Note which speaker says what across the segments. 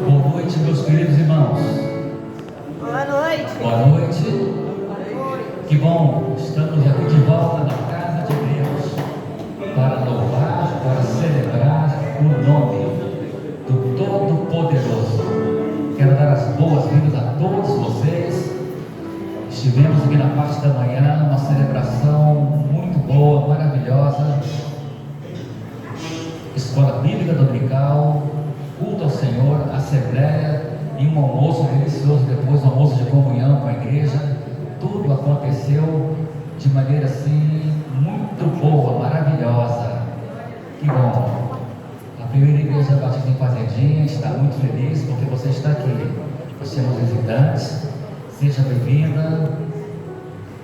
Speaker 1: Boa noite, meus queridos irmãos.
Speaker 2: Boa noite.
Speaker 1: Boa noite. Que bom, estamos aqui de volta na casa de Deus para louvar, para celebrar o nome do Todo-Poderoso. Quero dar as boas-vindas a todos vocês. Estivemos aqui na parte da manhã, uma celebração muito boa, maravilhosa. Escola Bíblica Dominical, culto ao Senhor, assembleia e um almoço delicioso, depois um almoço de comunhão com a igreja. Tudo aconteceu de maneira assim muito boa, maravilhosa. Que bom! A primeira igreja Batista em Fazendinha está muito feliz porque você está aqui. Nós temos visitantes, seja bem-vinda.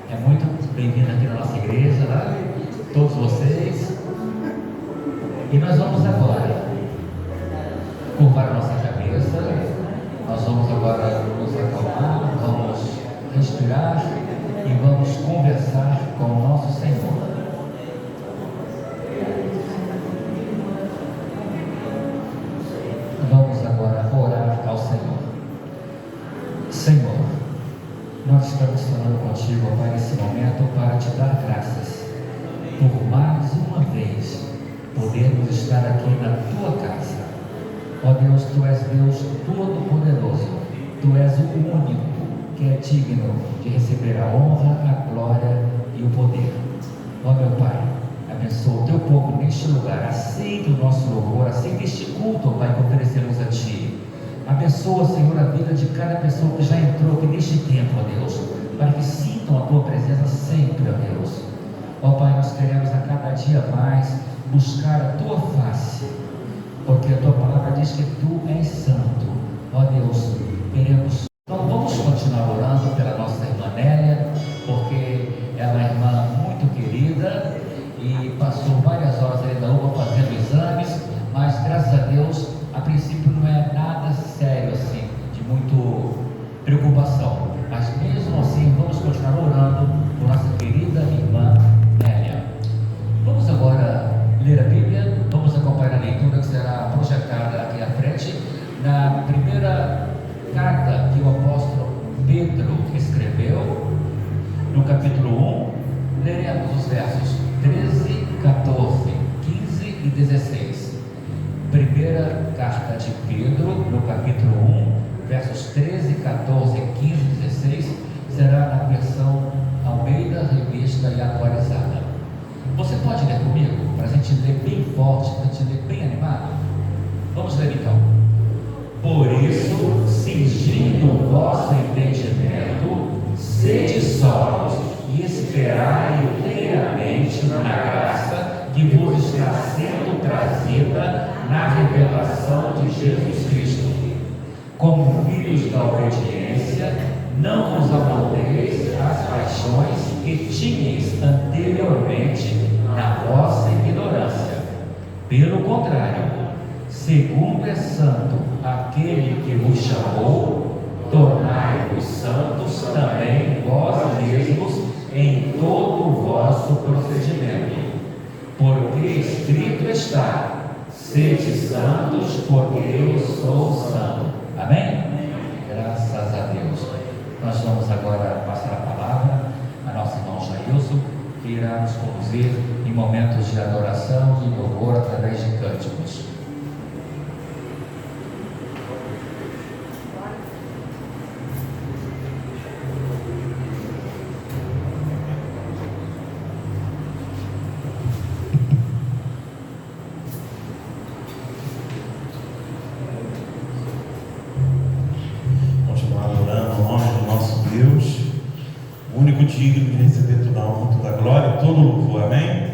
Speaker 1: É muito bem-vinda aqui na nossa igreja, tá? Todos vocês. E nós vamos agora curvar a nossa cabeça. Nós vamos agora nos acalmar, vamos respirar e vamos conversar com o nosso Senhor. Vamos agora orar ao Senhor. Senhor, nós estamos falando contigo, ó Pai, nesse momento para te dar graças por mais uma vez podermos estar aqui na tua casa. Ó Deus, tu és Deus Todo-Poderoso, tu és o único que é digno de receber a honra, a glória e o poder. Ó meu Pai, abençoa o teu povo neste lugar, aceita o nosso louvor, aceita este culto, ó Pai, que oferecemos a ti. Abençoa, Senhor, a vida de cada pessoa que já entrou aqui neste tempo, ó Deus, para que sintam a tua presença sempre, ó Deus. Ó Pai, nós queremos a cada dia mais buscar a tua face, porque a tua palavra diz que tu és santo. Ó Deus, queremos. Então vamos continuar orando pela nossa irmã Nélia, porque ela é uma irmã muito querida e passou várias horas ali na UPA fazendo exames, mas graças a Deus, a princípio não é nada sério assim, de muito preocupação, mas mesmo assim vamos continuar orando por nossa querida irmã Nélia. Vamos agora ler a Bíblia, vamos acompanhar a leitura que será projetada aqui à frente, na primeira carta que o apóstolo Pedro escreveu, no capítulo 1, leremos os versos 13, 14, 15 e 16. Primeira carta de Pedro, no capítulo 1, versos 13, 14, 15 e 16, será na versão Almeida, Revista e Atualizada. Você pode ler comigo, para a gente ler bem forte, para a gente ler bem animado? Vamos ler então. Por isso, cingindo o vosso entendimento, sede sóbrios e esperai inteiramente na graça que vos está sendo trazida na revelação de Jesus Cristo. Como filhos da obediência, não vos amoldeis às paixões que tinhais anteriormente na vossa ignorância. Pelo contrário, segundo é santo aquele que vos chamou, tornai-vos santos também vós mesmos em todo o vosso procedimento. Porque escrito está: sede santos, porque eu sou santo. Amém? Graças a Deus. Nós vamos agora passar a palavra a nosso irmão Jailson, que irá nos conduzir em momentos de adoração e louvor através de cânticos.
Speaker 3: Digno de receber toda a honra, toda a glória e todo o louvor, amém?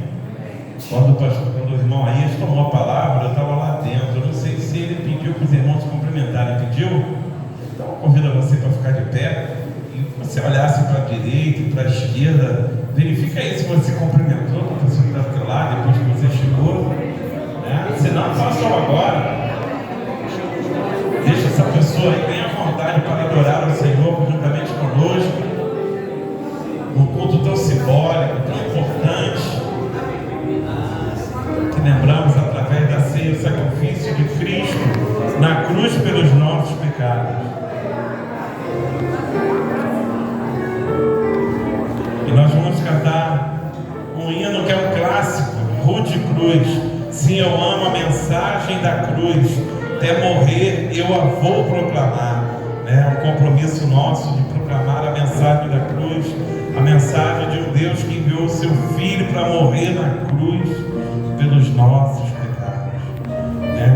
Speaker 3: Quando o irmão Aías tomou a palavra, eu estava lá dentro. Eu não sei se ele pediu para os irmãos se cumprimentarem. Pediu? Então eu convido você para ficar de pé e você olhasse para a direita e para a esquerda. Verifica aí se você cumprimentou a pessoa que está do teu lado depois que você chegou, né? Se não, faça agora. Deixa essa pessoa aí bem à vontade para adorar ao Senhor juntamente conosco. Um culto tão simbólico, tão importante, que lembramos através da ceia, o sacrifício de Cristo na cruz pelo pelos nossos pecados. E nós vamos cantar um hino que é um clássico, Rude Cruz. Sim, eu amo a mensagem da cruz. Até morrer eu a vou proclamar. É um compromisso nosso de proclamar a mensagem da cruz, a mensagem de um Deus que enviou o seu Filho para morrer na cruz pelos nossos pecados.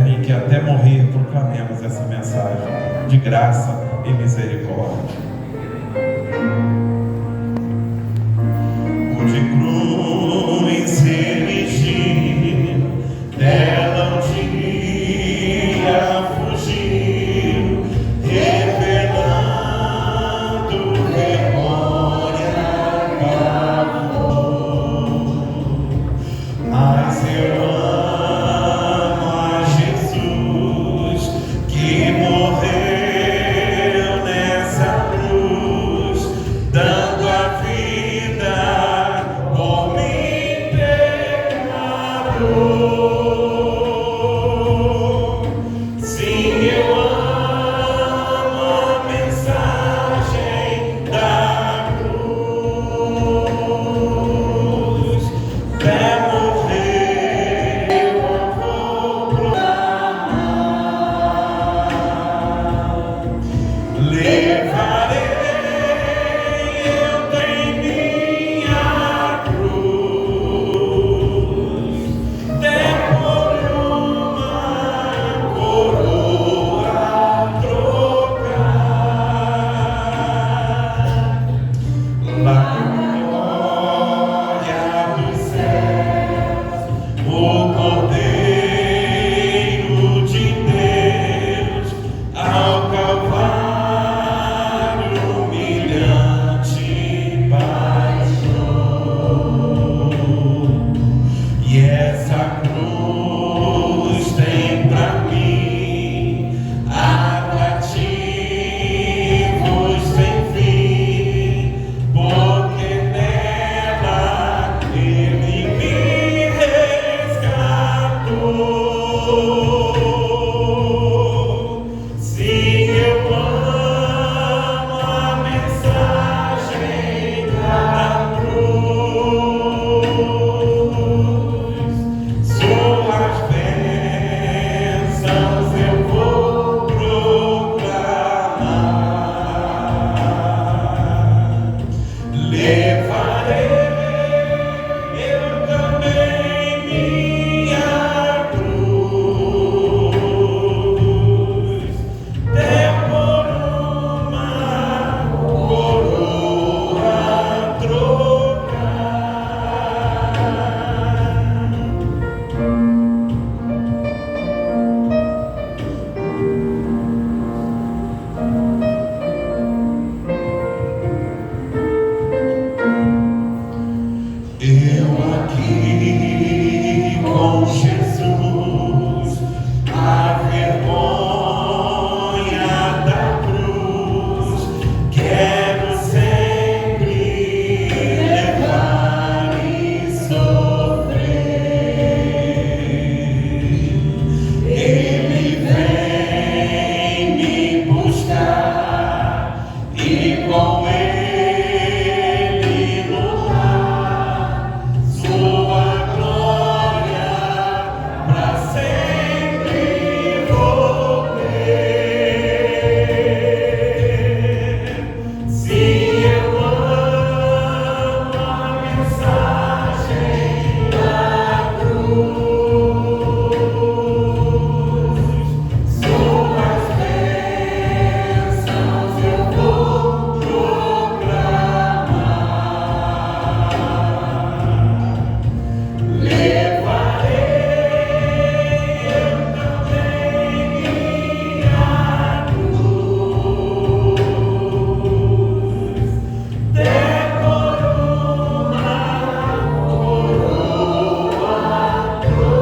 Speaker 3: E que até morrer proclamemos essa mensagem de graça e misericórdia. De cruz erigir, dela um dia fugir, revelando memória para amor. Mas eu amo a Jesus que morreu nessa cruz, dando a vida por mim pecador. Sim, eu amo a mensagem da cruz. Até morrer eu vou proclamar. Levarei eu em minha cruz, até por uma coroa trocar. Na glória dos céus, o Cordeiro de Deus ao Calvário humilhante paixão. E essa cruz tem pra mim atrativos sem fim, porque nela Ele me resgatou. Sim, eu amo a mensagem da cruz. Suas bênçãos eu vou proclamar. Levarei eu também minha cruz, até por uma coroa trocar. Eu aqui com Jesus, a vergonha da cruz, quero sempre levar e sofrer. Ele vem me buscar e com Ele lutar sua glória pra sempre vou ter. Sim, eu amo a mensagem da cruz. Suas bênçãos eu vou proclamar. Levarei eu também minha cruz, até por uma coroa trocar.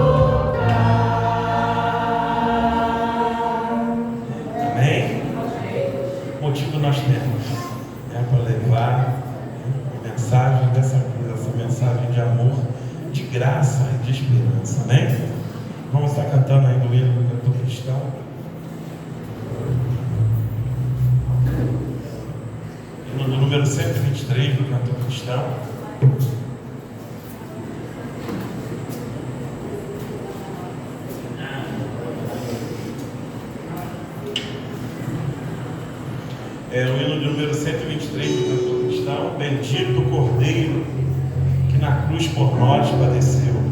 Speaker 3: Amém? Motivo nós temos para levar a mensagem dessa cruz, essa mensagem de amor, de graça e de esperança. Amém? Vamos estar cantando ainda o hino do cantor cristão. número 123 do Cantor Cristão. É o hino de número 123 do Cantor Cristão. Bendito o Cordeiro que na cruz por nós padeceu.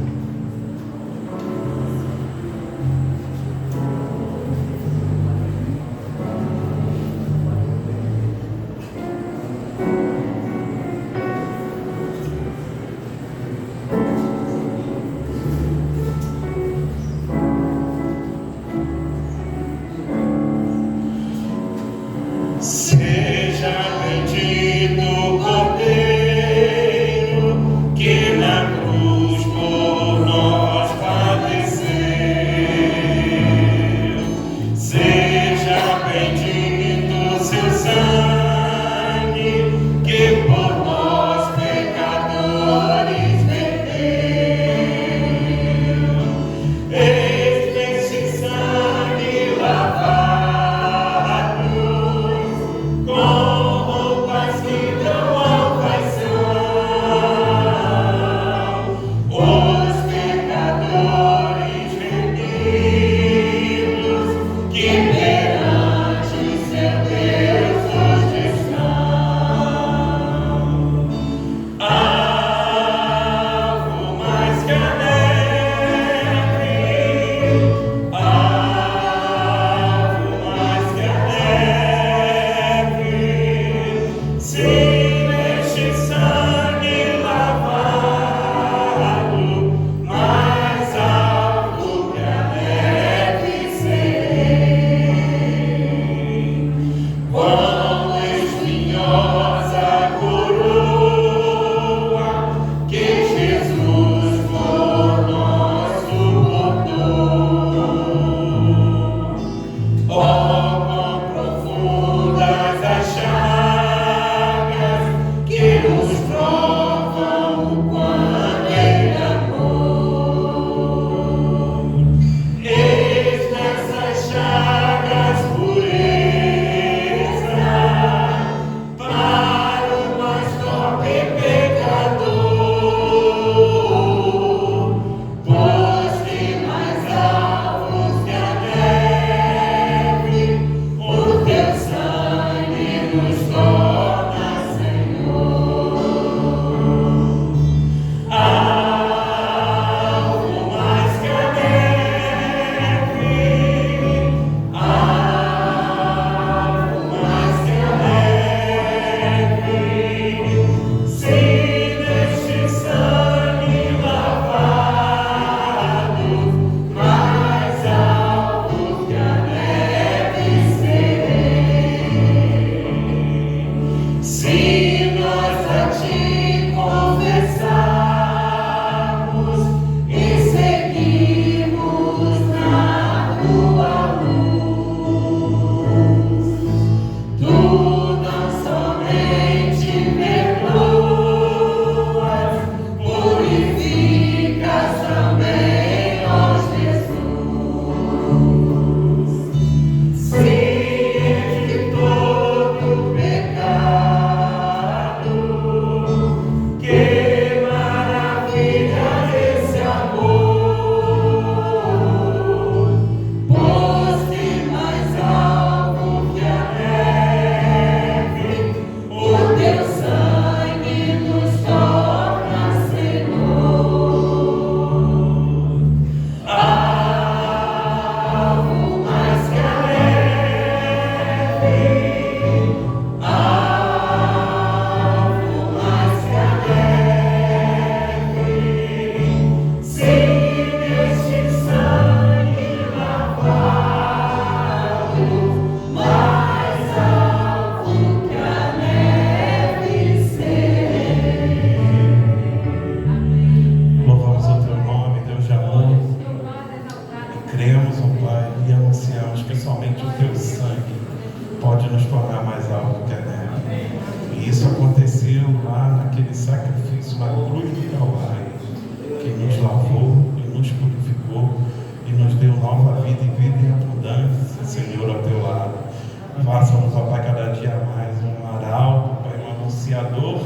Speaker 3: mediador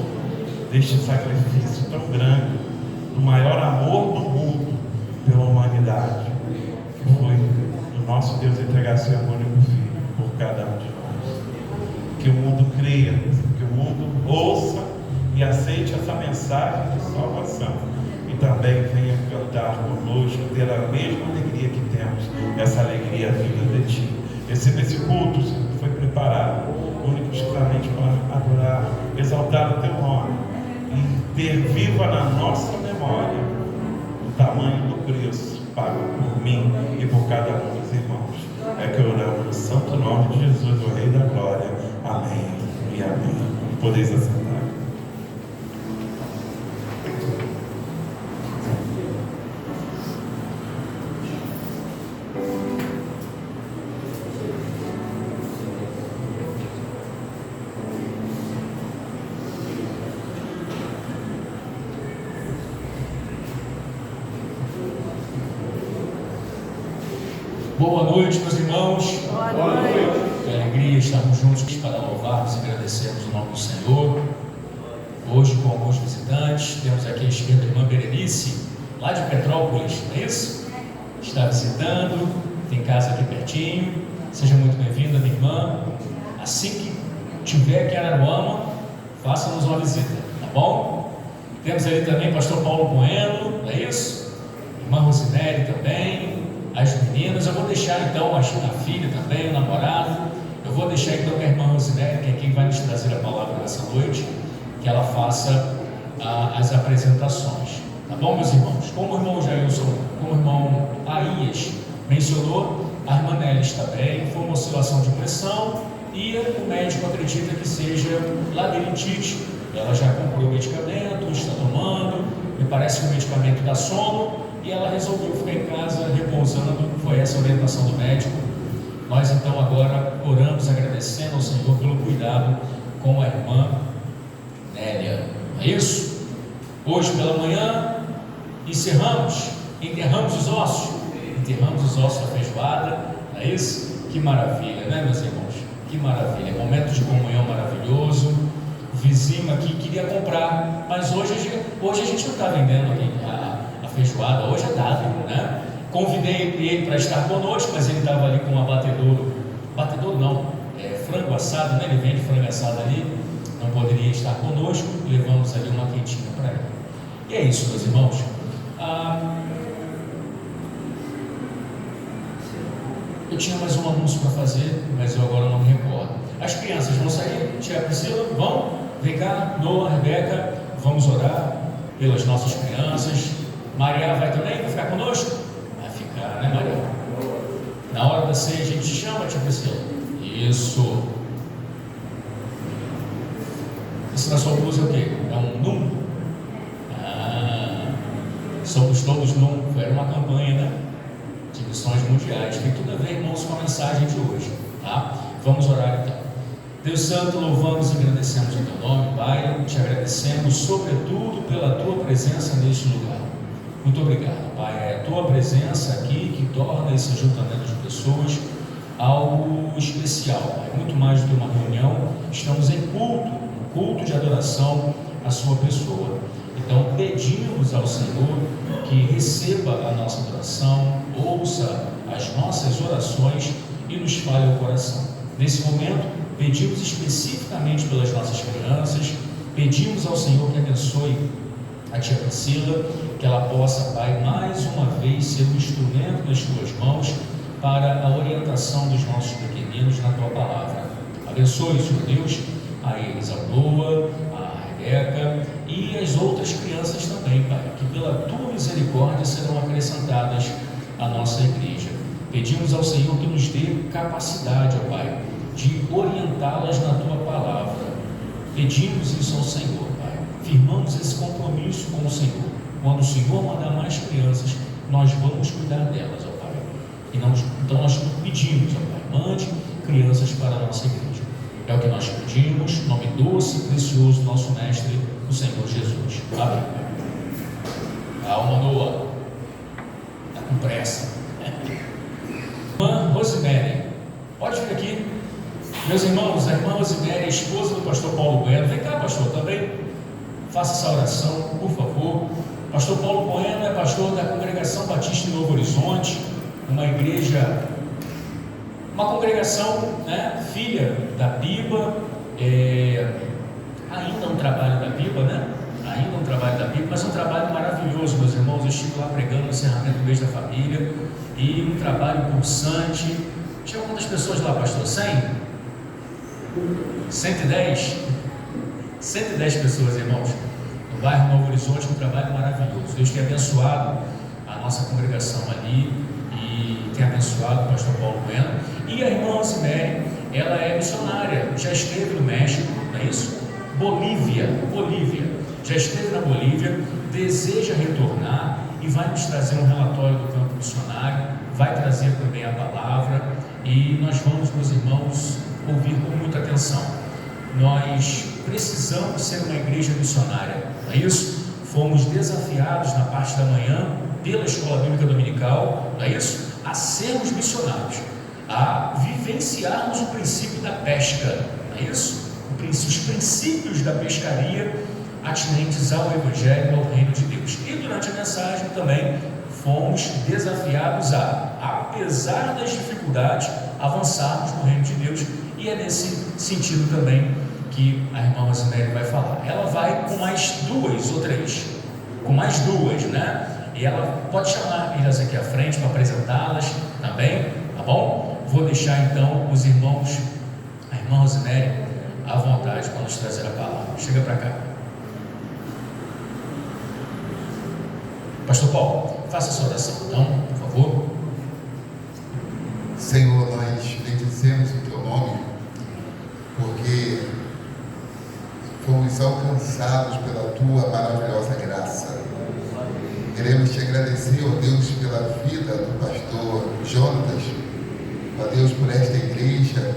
Speaker 3: deste sacrifício tão grande, do maior amor do mundo pela humanidade, que foi o nosso Deus entregar seu único Filho por cada um de nós. Que o mundo creia, que o mundo ouça e aceite essa mensagem de salvação, e também venha cantar conosco, ter a mesma alegria que temos, essa alegria vinda de Ti. Receba esse culto, Senhor, que foi preparado único e exclusivamente para adorar, exaltar o Teu nome e ter viva na nossa memória o tamanho do preço pago por mim e por cada um dos irmãos. É que oramos no santo nome de Jesus, o Rei da Glória. Amém e amém. Podeis assentar.
Speaker 4: Boa noite, meus irmãos.
Speaker 2: Boa noite.
Speaker 4: Que alegria estarmos juntos para louvarmos e agradecermos o nome do Senhor. Hoje, com alguns visitantes, temos aqui à esquerda a irmã Berenice, lá de Petrópolis, não é isso? Está visitando, tem casa aqui pertinho. Seja muito bem-vinda, minha irmã. Assim que tiver aqui em Araruama, faça-nos uma visita, tá bom? Temos ali também o pastor Paulo Bueno, não é isso? Irmã Rosinelli também. As meninas, eu vou deixar então a filha também, o namorado. Eu vou deixar então com a irmã Rosinelli, que é quem vai nos trazer a palavra nessa noite, que ela faça as apresentações, tá bom, meus irmãos? Como o irmão Jailson, como o irmão Aías mencionou, a irmã Nelly está bem, foi uma oscilação de pressão e o médico acredita que seja labirintite. Ela já comprou o medicamento, está tomando, me parece que o medicamento dá sono, e ela resolveu ficar em casa repousando. Foi essa a orientação do médico. Nós então agora oramos agradecendo ao Senhor pelo cuidado com a irmã Nélia. É isso? Hoje pela manhã enterramos os ossos da feijoada. É isso? Que maravilha, né, meus irmãos? Que maravilha, momento de comunhão maravilhoso. O vizinho aqui queria comprar, mas hoje a gente não está vendendo aqui a feijoada, hoje é dado, né? Convidei ele para estar conosco, mas ele estava ali com um batedor não, frango assado, né? Ele vende frango assado ali, não poderia estar conosco, levamos ali uma quentinha para ele. E é isso, meus irmãos. Eu tinha mais um anúncio para fazer, mas eu agora não me recordo. As crianças vão sair, tia Priscila, vão? Vem cá, Noah, Rebeca, vamos orar pelas nossas crianças. Maria vai também? Vai ficar conosco? Vai ficar, né, Maria? Na hora da ceia a gente chama, tia Priscila. Isso. Isso na sua blusa é o quê? É um NUM? Somos todos NUM. Era uma campanha, né? De missões mundiais. Tem tudo a ver, irmãos, com a mensagem de hoje, tá? Vamos orar então. Deus Santo, louvamos e agradecemos o Teu nome, Pai. Te agradecemos sobretudo pela Tua presença neste lugar. Muito obrigado, Pai. É a Tua presença aqui que torna esse ajuntamento de pessoas algo especial, Pai. Muito mais do que uma reunião, estamos em culto, um culto de adoração à Sua pessoa. Então pedimos ao Senhor que receba a nossa adoração, ouça as nossas orações e nos fale ao coração. Nesse momento, pedimos especificamente pelas nossas crianças, pedimos ao Senhor que abençoe a tia Priscila, que ela possa, Pai, mais uma vez ser um instrumento nas Tuas mãos para a orientação dos nossos pequeninos na Tua palavra. Abençoe, Senhor Deus, a Isabela, a Rebeca e as outras crianças também, Pai, que pela Tua misericórdia serão acrescentadas à nossa igreja. Pedimos ao Senhor que nos dê capacidade, ó Pai, de orientá-las na Tua palavra. Pedimos isso ao Senhor, Pai. Firmamos esse compromisso com o Senhor. Quando o Senhor mandar mais crianças, nós vamos cuidar delas, ó Pai. Então nós pedimos, ó Pai, mande crianças para a nossa igreja. É o que nós pedimos, nome doce e precioso do nosso Mestre, o Senhor Jesus. Amém. Calma, Noah. Está com pressa. Irmã Rosemary, pode vir aqui. Meus irmãos, a irmã Rosemary, a esposa do pastor Paulo Bueno, vem cá, pastor, também faça essa oração, por favor. Pastor Paulo Bueno é pastor da Congregação Batista em Novo Horizonte, uma igreja, uma congregação, né, filha da Biba, ainda um trabalho da Biba, né? Ainda um trabalho da Bíblia, mas um trabalho maravilhoso, meus irmãos. Eu estive lá pregando no encerramento do mês da família, e um trabalho pulsante. Tinha quantas pessoas lá, pastor? 100? 110? 110 pessoas, irmãos, no bairro Novo Horizonte. Um trabalho maravilhoso. Deus tem abençoado a nossa congregação ali, e tem abençoado o pastor Paulo Bueno. E a irmã Rosemary, ela é missionária, já esteve no México, não é isso? Bolívia, já esteve na Bolívia, deseja retornar e vai nos trazer um relatório do campo missionário, vai trazer também a palavra, e nós vamos, meus irmãos, ouvir com muita atenção. Nós precisamos ser uma igreja missionária, não é isso? Fomos desafiados na parte da manhã pela Escola Bíblica Dominical, não é isso? A sermos missionários, a vivenciarmos o princípio da pesca, não é isso? Os princípios da pescaria atinentes ao Evangelho e ao Reino de Deus. E durante a mensagem também fomos desafiados a, apesar das dificuldades, avançarmos no Reino de Deus, e é nesse sentido também que a irmã Rosemary vai falar. Ela vai com mais duas ou três, né? E ela pode chamar elas aqui à frente para apresentá-las também, tá bom? Vou deixar então os irmãos, a irmã Rosemary, à vontade para nos trazer a palavra. Chega para cá. Pastor Paulo, faça essa oração então, por favor.
Speaker 5: Senhor, nós bendizemos o Teu nome, porque fomos alcançados pela Tua maravilhosa graça. Queremos Te agradecer, ó Deus, pela vida do pastor Jonatas, ó Deus, por esta igreja,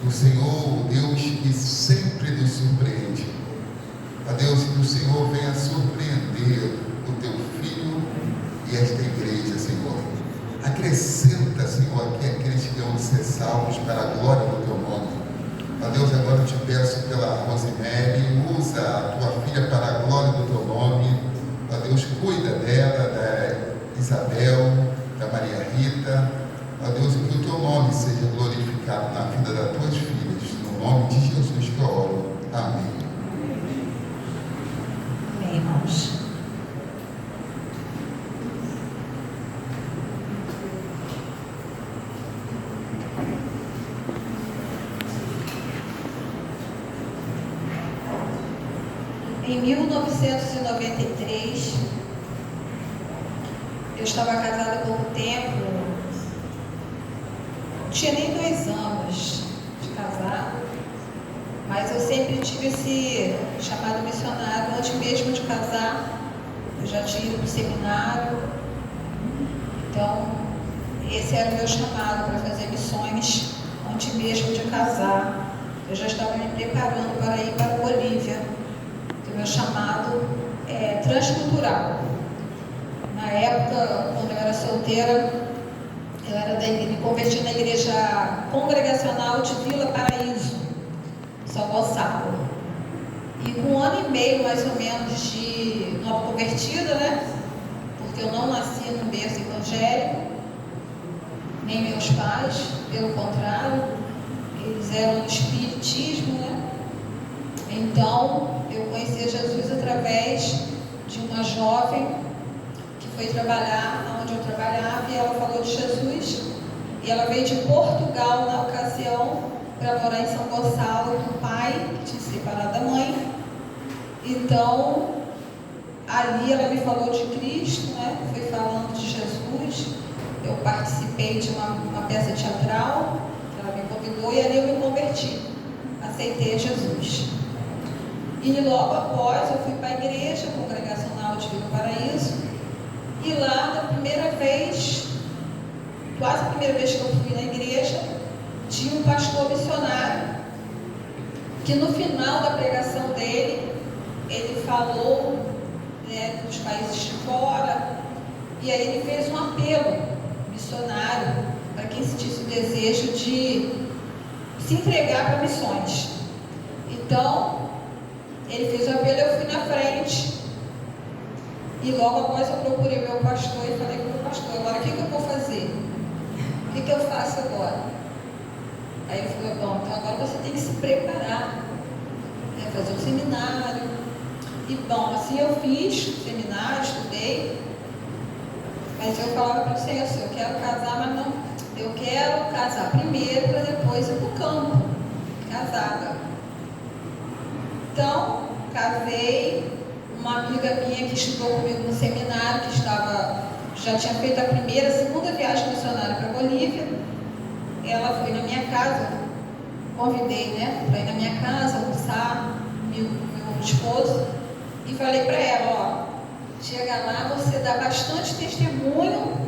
Speaker 5: o Senhor, o Deus que sempre nos surpreende. Ó Deus, que o Senhor venha surpreender o Teu Filho e esta igreja, Senhor. Acrescenta, Senhor, aqui aqueles que vão ser salvos para a glória do Teu nome. Ó Deus, agora eu te peço pela Rosemary, usa a Tua filha para a glória do Teu nome. Ó Deus, cuida dela, da Isabel, da Maria Rita. Ó Deus, que o Teu nome seja glorificado na vida das Tuas filhas. No nome de Jesus que eu oro. Amém.
Speaker 2: Amém, irmãos. Em 1993, eu estava casada há pouco tempo, não tinha nem 2 anos de casado, mas eu sempre tive esse chamado missionário. Antes mesmo de casar, eu já tinha ido para o seminário, então esse era o meu chamado para fazer missões. Antes mesmo de casar, eu já estava me preparando para ir para a Bolívia. O meu chamado é transcultural. Na época, quando eu era solteira, eu era me converti na igreja congregacional de Vila Paraíso, São Gonçalo. E com 1 ano e meio, mais ou menos, de nova convertida, né? Porque eu não nasci num berço evangélico, nem meus pais, pelo contrário, eles eram do espiritismo, né? Então, eu conheci Jesus através de uma jovem que foi trabalhar onde eu trabalhava, e ela falou de Jesus, e ela veio de Portugal na ocasião para morar em São Gonçalo, com o pai que tinha se separado da mãe. Então, ali ela me falou de Cristo, né? Foi falando de Jesus. Eu participei de uma peça teatral, ela me convidou, e ali eu me converti, aceitei Jesus. E logo após eu fui para a igreja congregacional de Vila Paraíso, e lá, na primeira vez, quase a primeira vez que eu fui na igreja, tinha um pastor missionário, que no final da pregação dele, ele falou, né, dos países de fora, e aí ele fez um apelo missionário para quem sentisse o desejo de se entregar para missões. Então, ele fez o apelo, eu fui na frente. E logo após eu procurei meu pastor e falei para o meu pastor, agora o que eu vou fazer? O que eu faço agora? Aí ele falou, bom, então agora você tem que se preparar, né, fazer um seminário. E bom, assim eu fiz o seminário, estudei, mas eu falava para o Senhor, assim, eu quero casar, mas não, eu quero casar primeiro para depois ir para o campo, casada. Então, casei. Uma amiga minha que estudou comigo no seminário, que já tinha feito a segunda viagem missionária para a Bolívia, ela foi na minha casa, convidei, né, para ir na minha casa, almoçar, meu esposo, e falei para ela, ó, chega lá, você dá bastante testemunho,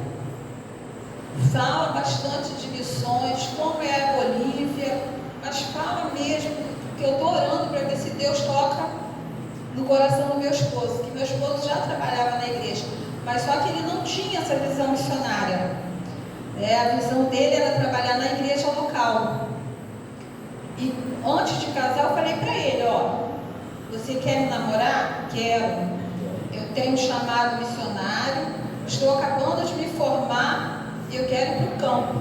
Speaker 2: fala bastante de missões, como é a Bolívia, mas fala mesmo, que eu estou orando para ver se Deus toca no coração do meu esposo, que meu esposo já trabalhava na igreja, mas só que ele não tinha essa visão missionária. A visão dele era trabalhar na igreja local. E antes de casar, eu falei para ele, ó, você quer me namorar? Quero. Eu tenho um chamado missionário, estou acabando de me formar e eu quero ir para o campo.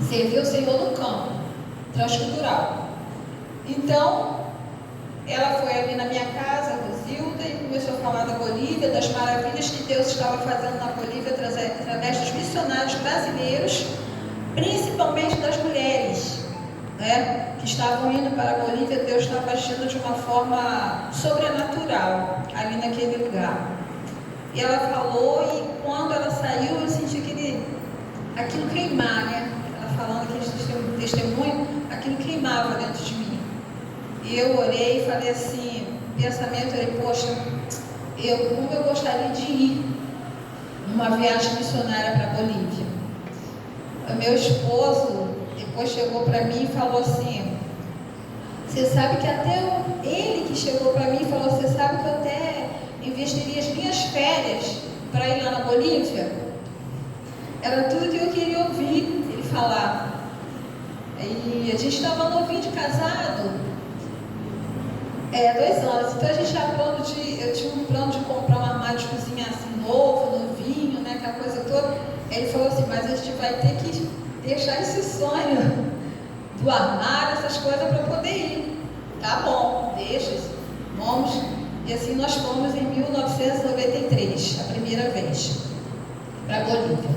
Speaker 2: Servir o Senhor no campo, transcultural. Então, ela foi ali na minha casa, Rosilda, e começou a falar da Bolívia, das maravilhas que Deus estava fazendo na Bolívia através dos missionários brasileiros, principalmente das mulheres, né, que estavam indo para a Bolívia. Deus estava agindo de uma forma sobrenatural ali naquele lugar. E ela falou, e quando ela saiu, eu senti aquilo queimar, né? Ela falando aquele testemunho, aquilo queimava dentro de mim. E eu orei e falei assim, pensamento, eu falei, poxa, como eu gostaria de ir numa viagem missionária para a Bolívia. O meu esposo depois chegou para mim e falou assim, você sabe que ele que chegou para mim e falou, você sabe que eu até investiria as minhas férias para ir lá na Bolívia? Era tudo que eu queria ouvir ele falar. E a gente estava novinho de casado, 2 anos, então a gente eu tinha um plano de comprar um armário de cozinha assim novo, novinho, né, aquela coisa toda. Ele falou assim, mas a gente vai ter que deixar esse sonho do armário, essas coisas para poder ir. Tá bom, deixa, vamos. E assim nós fomos em 1993, a primeira vez, para a Bolívia.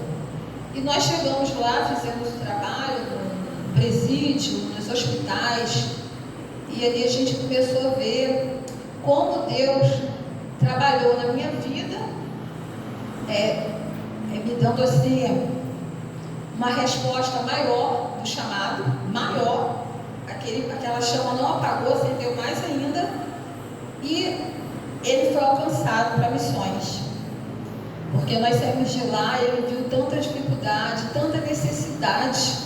Speaker 2: E nós chegamos lá, fizemos o trabalho no presídio, nos hospitais. E ali a gente começou a ver como Deus trabalhou na minha vida, me dando assim uma resposta maior do chamado, maior, aquela chama não apagou, acendeu mais ainda, e ele foi alcançado para missões. Porque nós saímos de lá, ele viu tanta dificuldade, tanta necessidade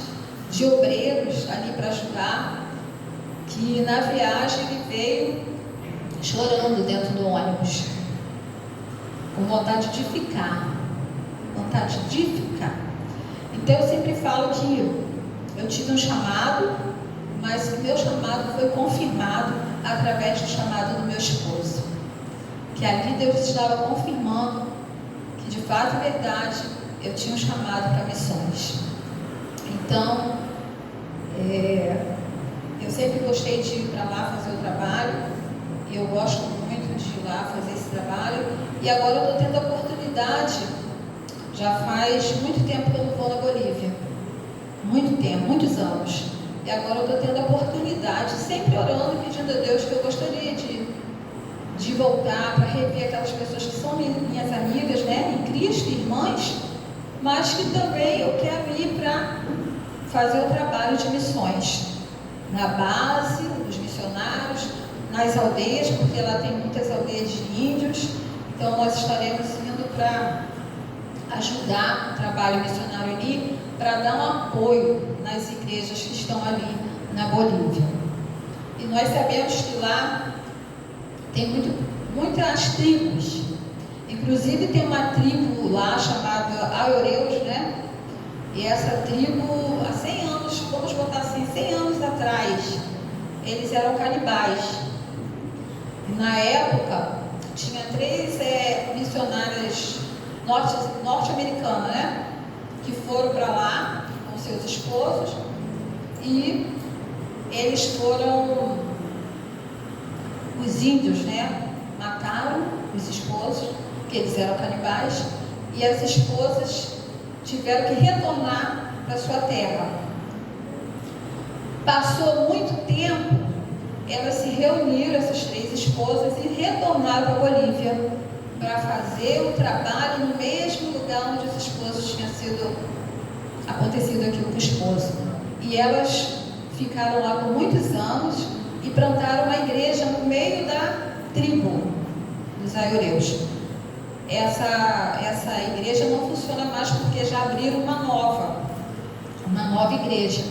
Speaker 2: de obreiros ali para ajudar, que na viagem ele veio chorando dentro do ônibus, com vontade de ficar. Então eu sempre falo que eu tive um chamado, mas que meu chamado foi confirmado através do chamado do meu esposo. Que ali Deus estava confirmando que de fato e verdade eu tinha um chamado para missões. Então, eu sempre gostei de ir para lá fazer o trabalho, e eu gosto muito de ir lá fazer esse trabalho, e agora eu estou tendo a oportunidade, já faz muito tempo que eu não vou na Bolívia, muito tempo, muitos anos, e agora eu estou tendo a oportunidade, sempre orando e pedindo a Deus que eu gostaria de voltar para rever aquelas pessoas que são minhas amigas, né, em Cristo, irmãs, mas que também eu quero ir para fazer o trabalho de missões, na base dos missionários, nas aldeias, porque lá tem muitas aldeias de índios, então nós estaremos indo para ajudar o trabalho missionário ali, para dar um apoio nas igrejas que estão ali na Bolívia. E nós sabemos que lá tem muitas tribos, inclusive tem uma tribo lá chamada Aoreus, né? E essa tribo há 100 anos vamos botar assim, 100 anos atrás, eles eram canibais. Na época, tinha 3 missionárias norte-americanas, né? Que foram para lá com seus esposos e eles foram, os índios, né? Mataram os esposos, porque eles eram canibais, e as esposas tiveram que retornar para sua terra. Passou muito tempo, elas se reuniram, essas 3 esposas, e retornaram para a Bolívia para fazer o trabalho no mesmo lugar onde os esposos tinham acontecido aquilo com o esposo. E elas ficaram lá por muitos anos e plantaram uma igreja no meio da tribo dos aioreus. Essa igreja não funciona mais porque já abriram uma nova igreja.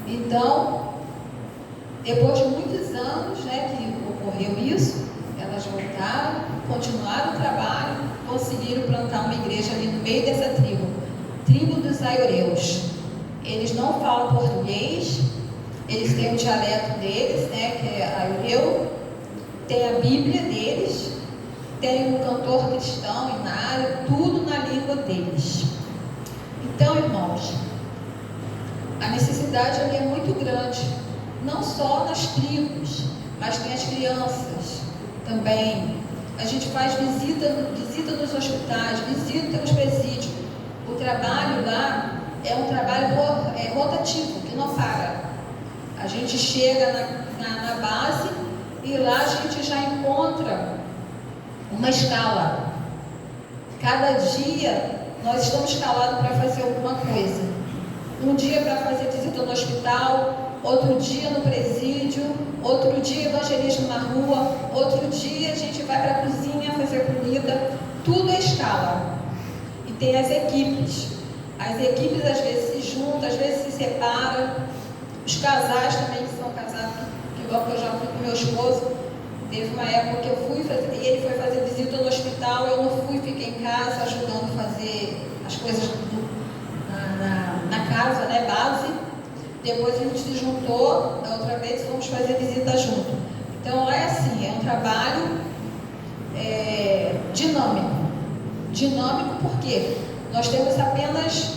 Speaker 2: Então, depois de muitos anos, né, que ocorreu isso, elas voltaram, continuaram o trabalho, conseguiram plantar uma igreja ali no meio dessa tribo dos aioreus. Eles não falam português, eles têm o dialeto deles, né, que é aioreu, tem a Bíblia deles, tem um cantor cristão, inário, tudo na língua deles. Então, irmãos, a necessidade ali é muito grande, não só nas tribos, mas tem as crianças também. A gente faz visita nos hospitais, visita nos presídios. O trabalho lá é um trabalho rotativo, que não para. A gente chega na base e lá a gente já encontra uma escala. Cada dia nós estamos escalados para fazer alguma coisa. Um dia para fazer visita no hospital, outro dia no presídio, outro dia evangelismo na rua, outro dia a gente vai para a cozinha fazer comida. Tudo é escala. E tem as equipes. As equipes às vezes se juntam, às vezes se separam. Os casais também que são casados, igual que eu já fui com meu esposo. Teve uma época que eu fui fazer, ele foi fazer visita no hospital, eu não fui, fiquei em casa ajudando a fazer as coisas na casa, né, base. Depois a gente se juntou, da outra vez fomos fazer visita junto. Então lá é assim, é um trabalho dinâmico. Dinâmico porque nós temos apenas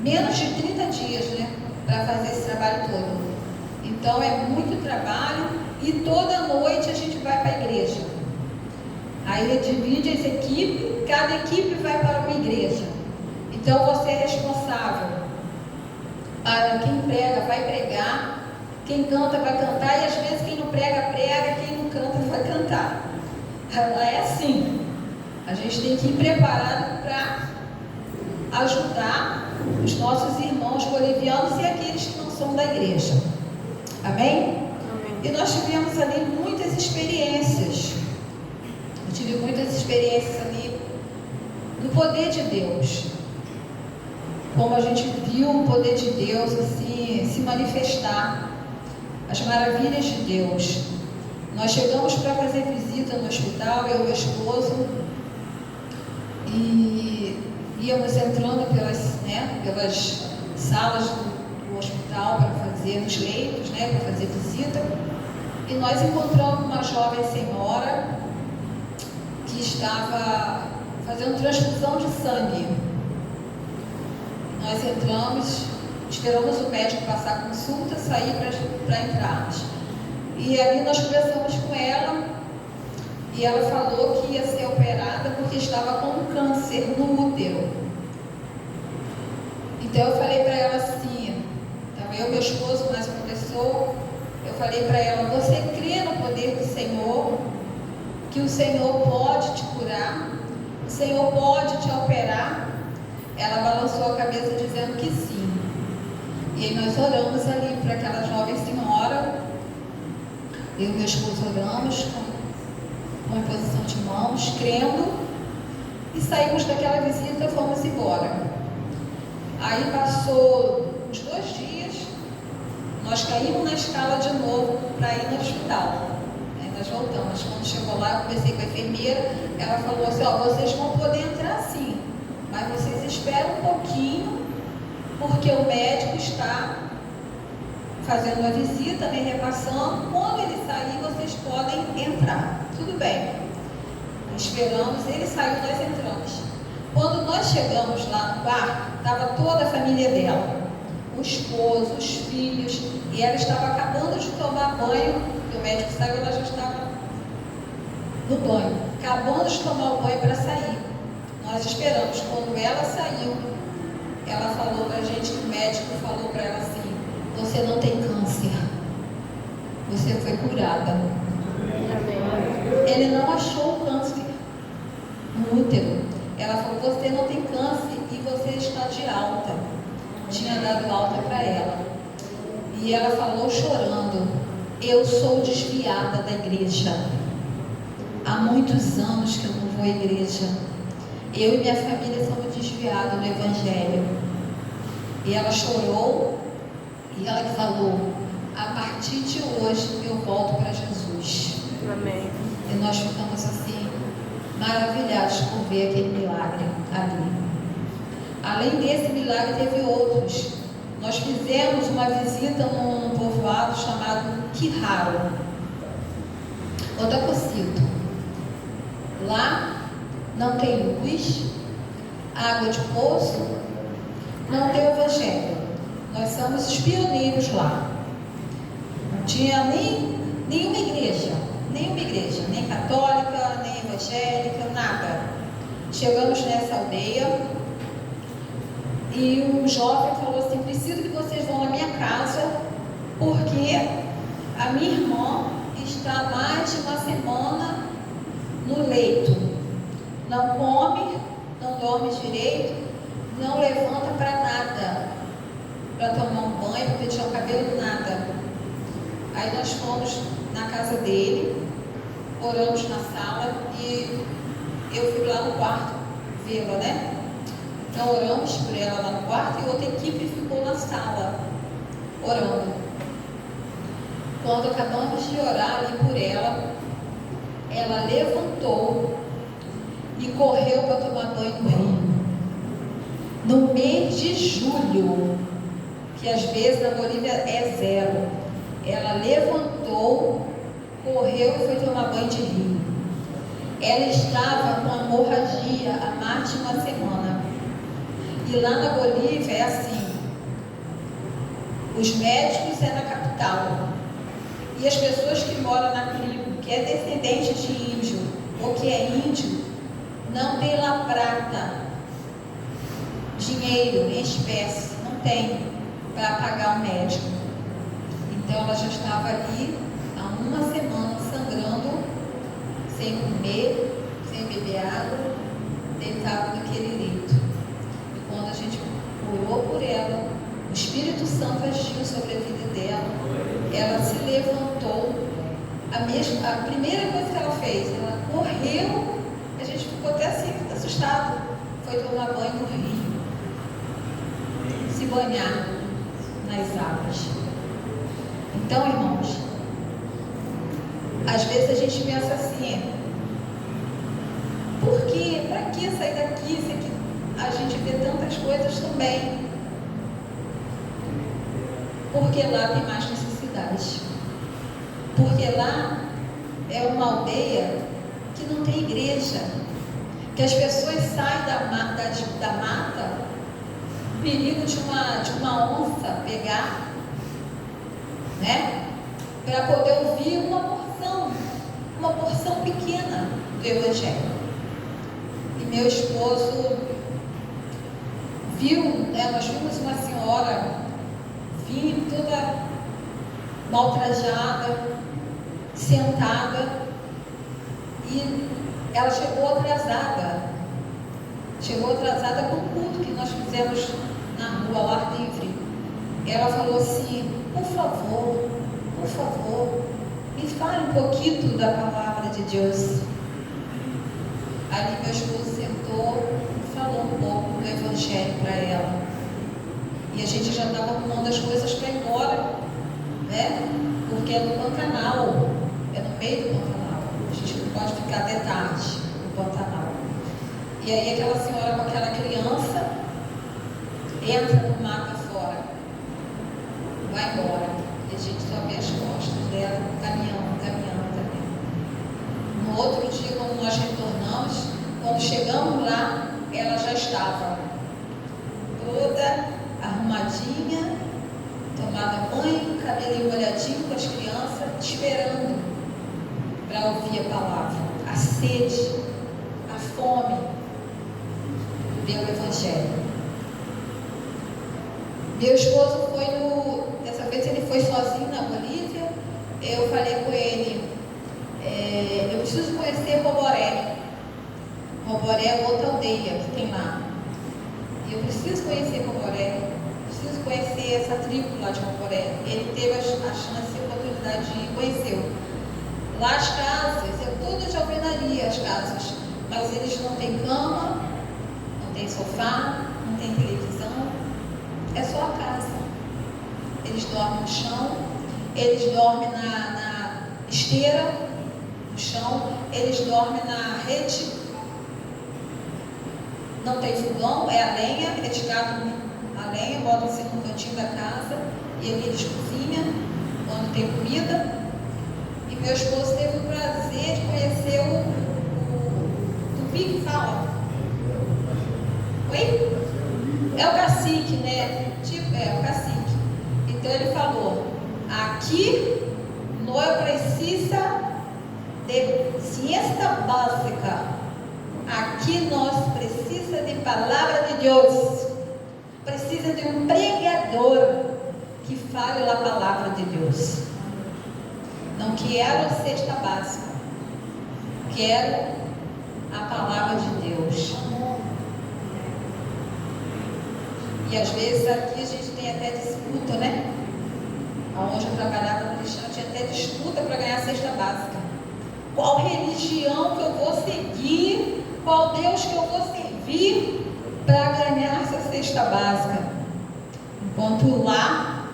Speaker 2: menos de 30 dias, né, para fazer esse trabalho todo. Então é muito trabalho. E toda noite a gente vai para a igreja. Aí ele divide as equipes, cada equipe vai para uma igreja. Então você é responsável. Para quem prega, vai pregar. Quem canta, vai cantar. E às vezes quem não prega, prega. Quem não canta, vai cantar. É assim. A gente tem que ir preparado para ajudar os nossos irmãos bolivianos e aqueles que não são da igreja. Amém? E nós tivemos ali muitas experiências. Eu tive muitas experiências ali do poder de Deus. Como a gente viu o poder de Deus assim se manifestar, as maravilhas de Deus. Nós chegamos para fazer visita no hospital, eu e meu esposo, e íamos entrando pelas salas do hospital para fazer, nos leitos, né, para fazer visita. E nós encontramos uma jovem senhora que estava fazendo transfusão de sangue. Nós entramos, esperamos o médico passar a consulta, sair para entrarmos. E ali nós conversamos com ela e ela falou que ia ser operada porque estava com um câncer no útero. Então eu falei para ela assim, estava eu, meu esposo, mais uma pessoa. Eu falei para ela, você crê no poder do Senhor? Que o Senhor pode te curar? O Senhor pode te operar? Ela balançou a cabeça dizendo que sim. E aí nós oramos ali para aquela jovem senhora. Eu e meu esposo oramos com a imposição de mãos, crendo. E saímos daquela visita e fomos embora. Aí passou uns 2 dias. Nós caímos na escala de novo para ir no hospital. Aí nós voltamos. Quando chegou lá, eu conversei com a enfermeira. Ela falou assim, vocês vão poder entrar sim, mas vocês esperam um pouquinho, porque o médico está fazendo uma visita, me repassando. Quando ele sair, vocês podem entrar. Tudo bem. Esperamos, ele saiu, nós entramos. Quando nós chegamos lá no quarto, estava toda a família dela. O esposo, os filhos, e ela estava acabando de tomar banho. O médico saiu, ela já estava no banho, acabando de tomar o banho para sair. Nós esperamos. Quando ela saiu, ela falou para a gente, que o médico falou para ela assim: você não tem câncer, você foi curada. Ele não achou o câncer no útero. Ela falou: você não tem câncer e você está de alta. Tinha dado alta para ela. E ela falou chorando: eu sou desviada da igreja. Há muitos anos que eu não vou à igreja. Eu e minha família somos desviados do Evangelho. E ela chorou. E ela que falou: a partir de hoje eu volto para Jesus.
Speaker 6: Amém.
Speaker 2: E nós ficamos assim, maravilhados por ver aquele milagre ali. Além desse milagre, teve outros. Nós fizemos uma visita num povoado chamado Quirraro, Otacocito. Lá não tem luz, água de poço, não tem o Evangelho. Nós somos os pioneiros lá. Não tinha nenhuma igreja, nem católica, nem evangélica, nada. Chegamos nessa aldeia e um jovem falou assim: preciso que vocês vão na minha casa, porque a minha irmã está há mais de uma semana no leito. Não come, não dorme direito, não levanta para nada, para tomar um banho, para pentear o cabelo, nada. Aí nós fomos na casa dele, oramos na sala e eu fui lá no quarto vê-la, né? Então oramos por ela lá no quarto e outra equipe ficou na sala orando. Quando acabamos de orar ali por ela, ela levantou e correu para tomar banho no rio. No mês de julho, que às vezes na Bolívia é 0, ela levantou, correu e foi tomar banho de rio. Ela estava com hemorragia há mais de uma semana. E lá na Bolívia é assim: os médicos é na capital, e as pessoas que moram na tribo, que é descendente de índio ou que é índio, não tem lá prata, dinheiro em espécie, não tem para pagar o médico. Então ela já estava ali há uma semana sangrando, sem comer, sem beber água, deitada naquele leito. E quando a gente orou por ela, o Espírito Santo agiu sobre a vida dela. Ela se levantou. A primeira coisa que ela fez, ela correu. A gente ficou até assim, assustado. Foi tomar banho no rio, se banhar nas águas. Então, irmãos, às vezes a gente pensa assim: por quê? Para que sair daqui? Se aqui a gente vê tantas coisas também. Porque lá tem mais necessidade. Porque lá é uma aldeia que não tem igreja. Que as pessoas saem da mata, perigo de uma onça pegar, né? Para poder ouvir uma porção pequena do Evangelho. E meu esposo viu, né? Nós vimos uma senhora vindo toda maltrajada, sentada, e ela chegou atrasada para o culto que nós fizemos na rua, ao ar livre. Ela falou assim: por favor, me fale um pouquinho da palavra de Deus. Ali meu esposo sentou e falou um pouco do Evangelho para ela. E a gente já estava arrumando as coisas para ir embora, né? Porque é no Pantanal, é no meio do Pantanal. A gente não pode ficar até tarde no Pantanal. E aí aquela senhora com aquela criança entra no mato fora, vai embora. caminhando. No outro dia, quando nós retornamos, quando chegamos lá, ela já estava toda arrumadinha, tomada banho, cabelinho molhadinho com as crianças, esperando para ouvir a palavra. A sede, a fome do meu evangelho. Meu esposo dessa vez ele foi sozinho na Bolívia. Eu falei com ele, eu preciso conhecer Roboré. Roboré é outra aldeia que tem lá. E eu preciso conhecer Roboré, preciso conhecer essa tribo lá de Roboré. Ele teve a chance e a oportunidade de conhecer. Lá as casas, é tudo de alvenaria as casas, mas eles não têm cama, não tem sofá, não tem televisão, é só a casa. Eles dormem no chão, eles dormem na esteira, no chão, eles dormem na rede, não tem fogão, é a lenha, eles catam a lenha, botam assim no cantinho da casa e ali eles cozinham quando tem comida. E meu esposo teve o prazer de conhecer o Tupi que fala. Oi? É o cacique, né? É o cacique. Então ele falou, aqui nós precisa de ciência básica. Aqui nós precisa de palavra de Deus. Precisa de um pregador que fale a palavra de Deus. Não quero a cesta básica. Quero a palavra de Deus. E às vezes aqui a gente tem até disputa, né? Onde eu trabalhava no Cristiano, tinha até disputa para ganhar a cesta básica. Qual religião que eu vou seguir? Qual Deus que eu vou servir para ganhar essa cesta básica? Enquanto lá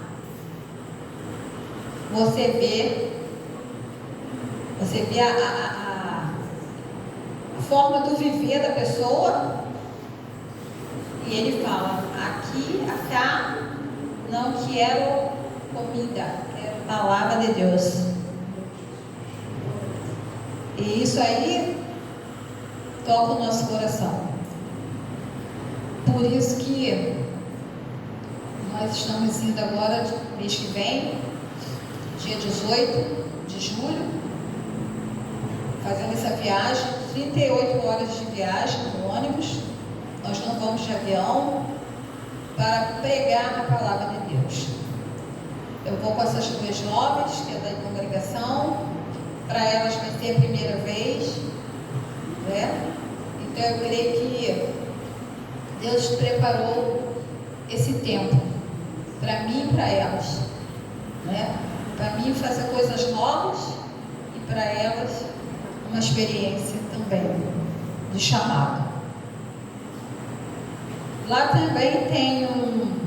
Speaker 2: você vê a forma do viver da pessoa e ele fala, cá não quero comida, quero palavra de Deus. E isso aí toca o nosso coração. Por isso que nós estamos indo agora, mês que vem, dia 18 de julho, fazendo essa viagem, 38 horas de viagem no ônibus. Nós não vamos de avião para pregar a palavra de Deus. Eu vou com essas duas jovens, que é da congregação, para elas vai ser a primeira vez, né? Então eu creio que Deus preparou esse tempo para mim e para elas, né? Para mim fazer coisas novas e para elas uma experiência também de chamado. Lá também tem um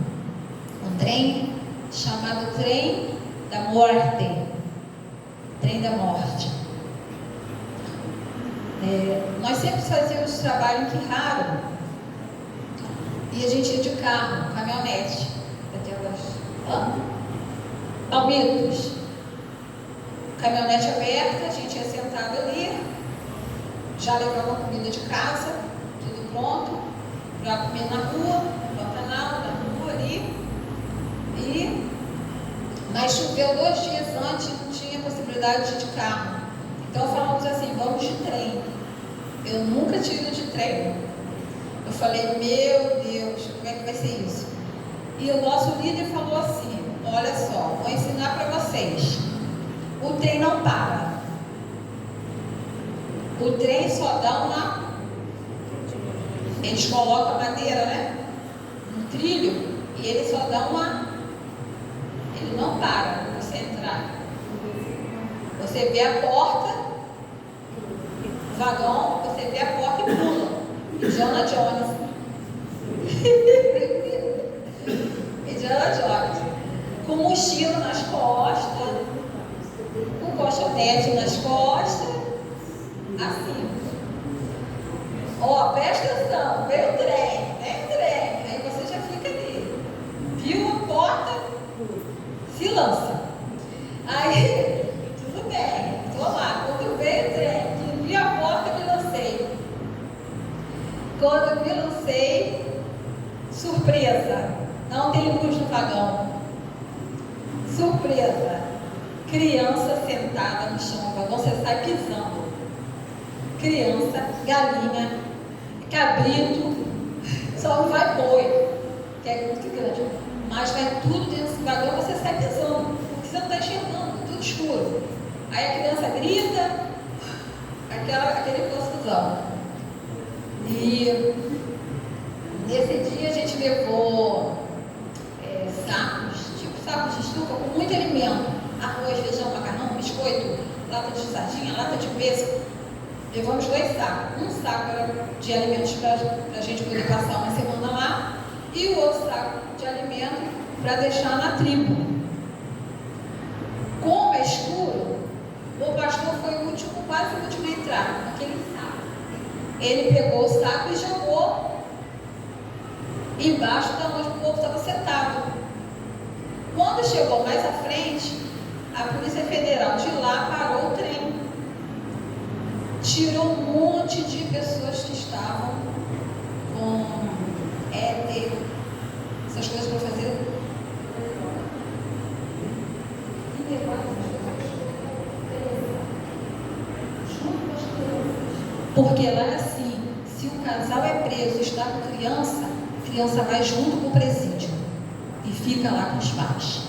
Speaker 2: trem chamado Trem da Morte. Trem da Morte. Nós sempre fazíamos trabalho em Quirraro e a gente ia de carro, caminhonete, daquelas palmitos, caminhonete aberta, a gente ia sentado ali, já levava comida de casa, tudo pronto, para comer na rua, no Pantanal, na rua ali. Mas choveu 2 dias antes, não tinha possibilidade de ir de carro. Então falamos assim, vamos de trem. Eu nunca tinha ido de trem. Eu falei, meu Deus, como é que vai ser isso? E o nosso líder falou assim, olha só, vou ensinar para vocês. O trem não para. O trem só dá uma... Eles colocam a madeira, né? No trilho, e ele só dá uma... Ele não para para você entrar. Você vê a porta, o vagão, você vê a porta e pula. Indiana Jones. Indiana Jones. Com mochila nas costas, com colchonete nas costas, assim. Ó, presta atenção, vem o trem. Aí você já fica ali. Viu a porta? Se lança. Aí, tudo surpresa! Criança sentada no chão, você sai pisando. Criança, galinha, cabrito, só não vai boi, que é muito grande. Mas vai tudo dentro desse vagão, você sai pisando, porque você não está enxergando, tudo escuro. Aí a criança grita, aquele confusão. E nesse dia a gente levou sacos de estufa com muito alimento: arroz, feijão, macarrão, biscoito, lata de sardinha, lata de pêssego. Levamos 2 sacos. Um saco era de alimentos para a gente poder passar uma semana lá, e o outro saco de alimento para deixar na tribo. Como é escuro, o pastor foi quase o último a entrar naquele saco. Ele pegou o saco e jogou embaixo da onde o povo estava sentado. Quando chegou mais à frente, a Polícia Federal de lá parou o trem, tirou um monte de pessoas que estavam com éter, essas coisas para fazer. Porque lá é assim: se o casal é preso e está com criança, a criança vai junto com o presídio e fica lá com os pais.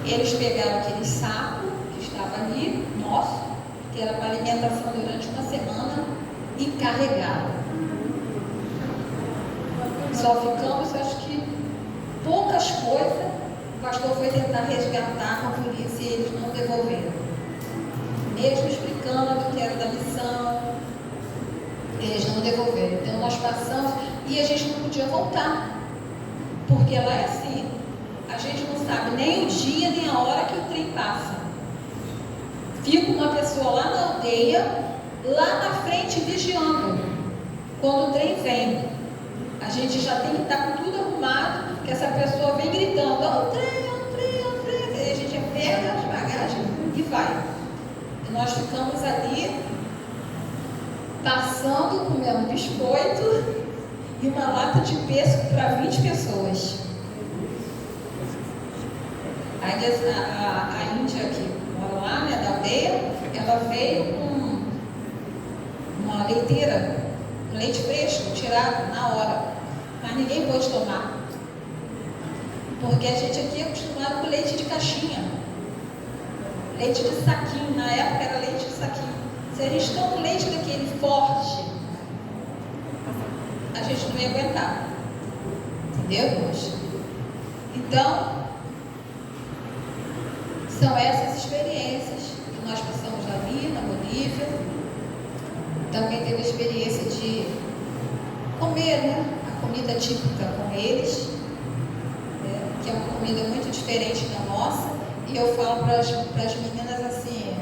Speaker 2: Eles pegaram aquele saco que estava ali, nosso, que era para alimentação durante uma semana, e carregaram. Só ficamos, acho que, poucas coisas. O pastor foi tentar resgatar com a polícia e eles não devolveram. Mesmo explicando que era da missão, eles não devolveram. Então nós passamos e a gente não podia voltar, porque lá é assim: a gente não sabe nem o dia nem a hora que o trem passa. Fica uma pessoa lá na aldeia, lá na frente, vigiando. Quando o trem vem, a gente já tem que estar com tudo arrumado, que essa pessoa vem gritando: ó, o trem, ó, o trem, ó, o trem. Aí a gente pega as bagagens e vai. E nós ficamos ali, passando, comendo biscoito e uma lata de pêssego para 20 pessoas. Aí a índia que mora lá, né, da aldeia, ela veio com uma leiteira, um leite fresco, tirado na hora, mas ninguém pôde tomar, porque a gente aqui é acostumado com leite de caixinha, leite de saquinho. Na época era leite de saquinho. Se a gente toma um leite daquele forte, a gente não ia aguentar, entendeu, irmãos? Então, são essas experiências que nós passamos ali na Bolívia. Também teve a experiência de comer, né, a comida típica com eles, que é uma comida muito diferente da nossa. E eu falo para as meninas assim,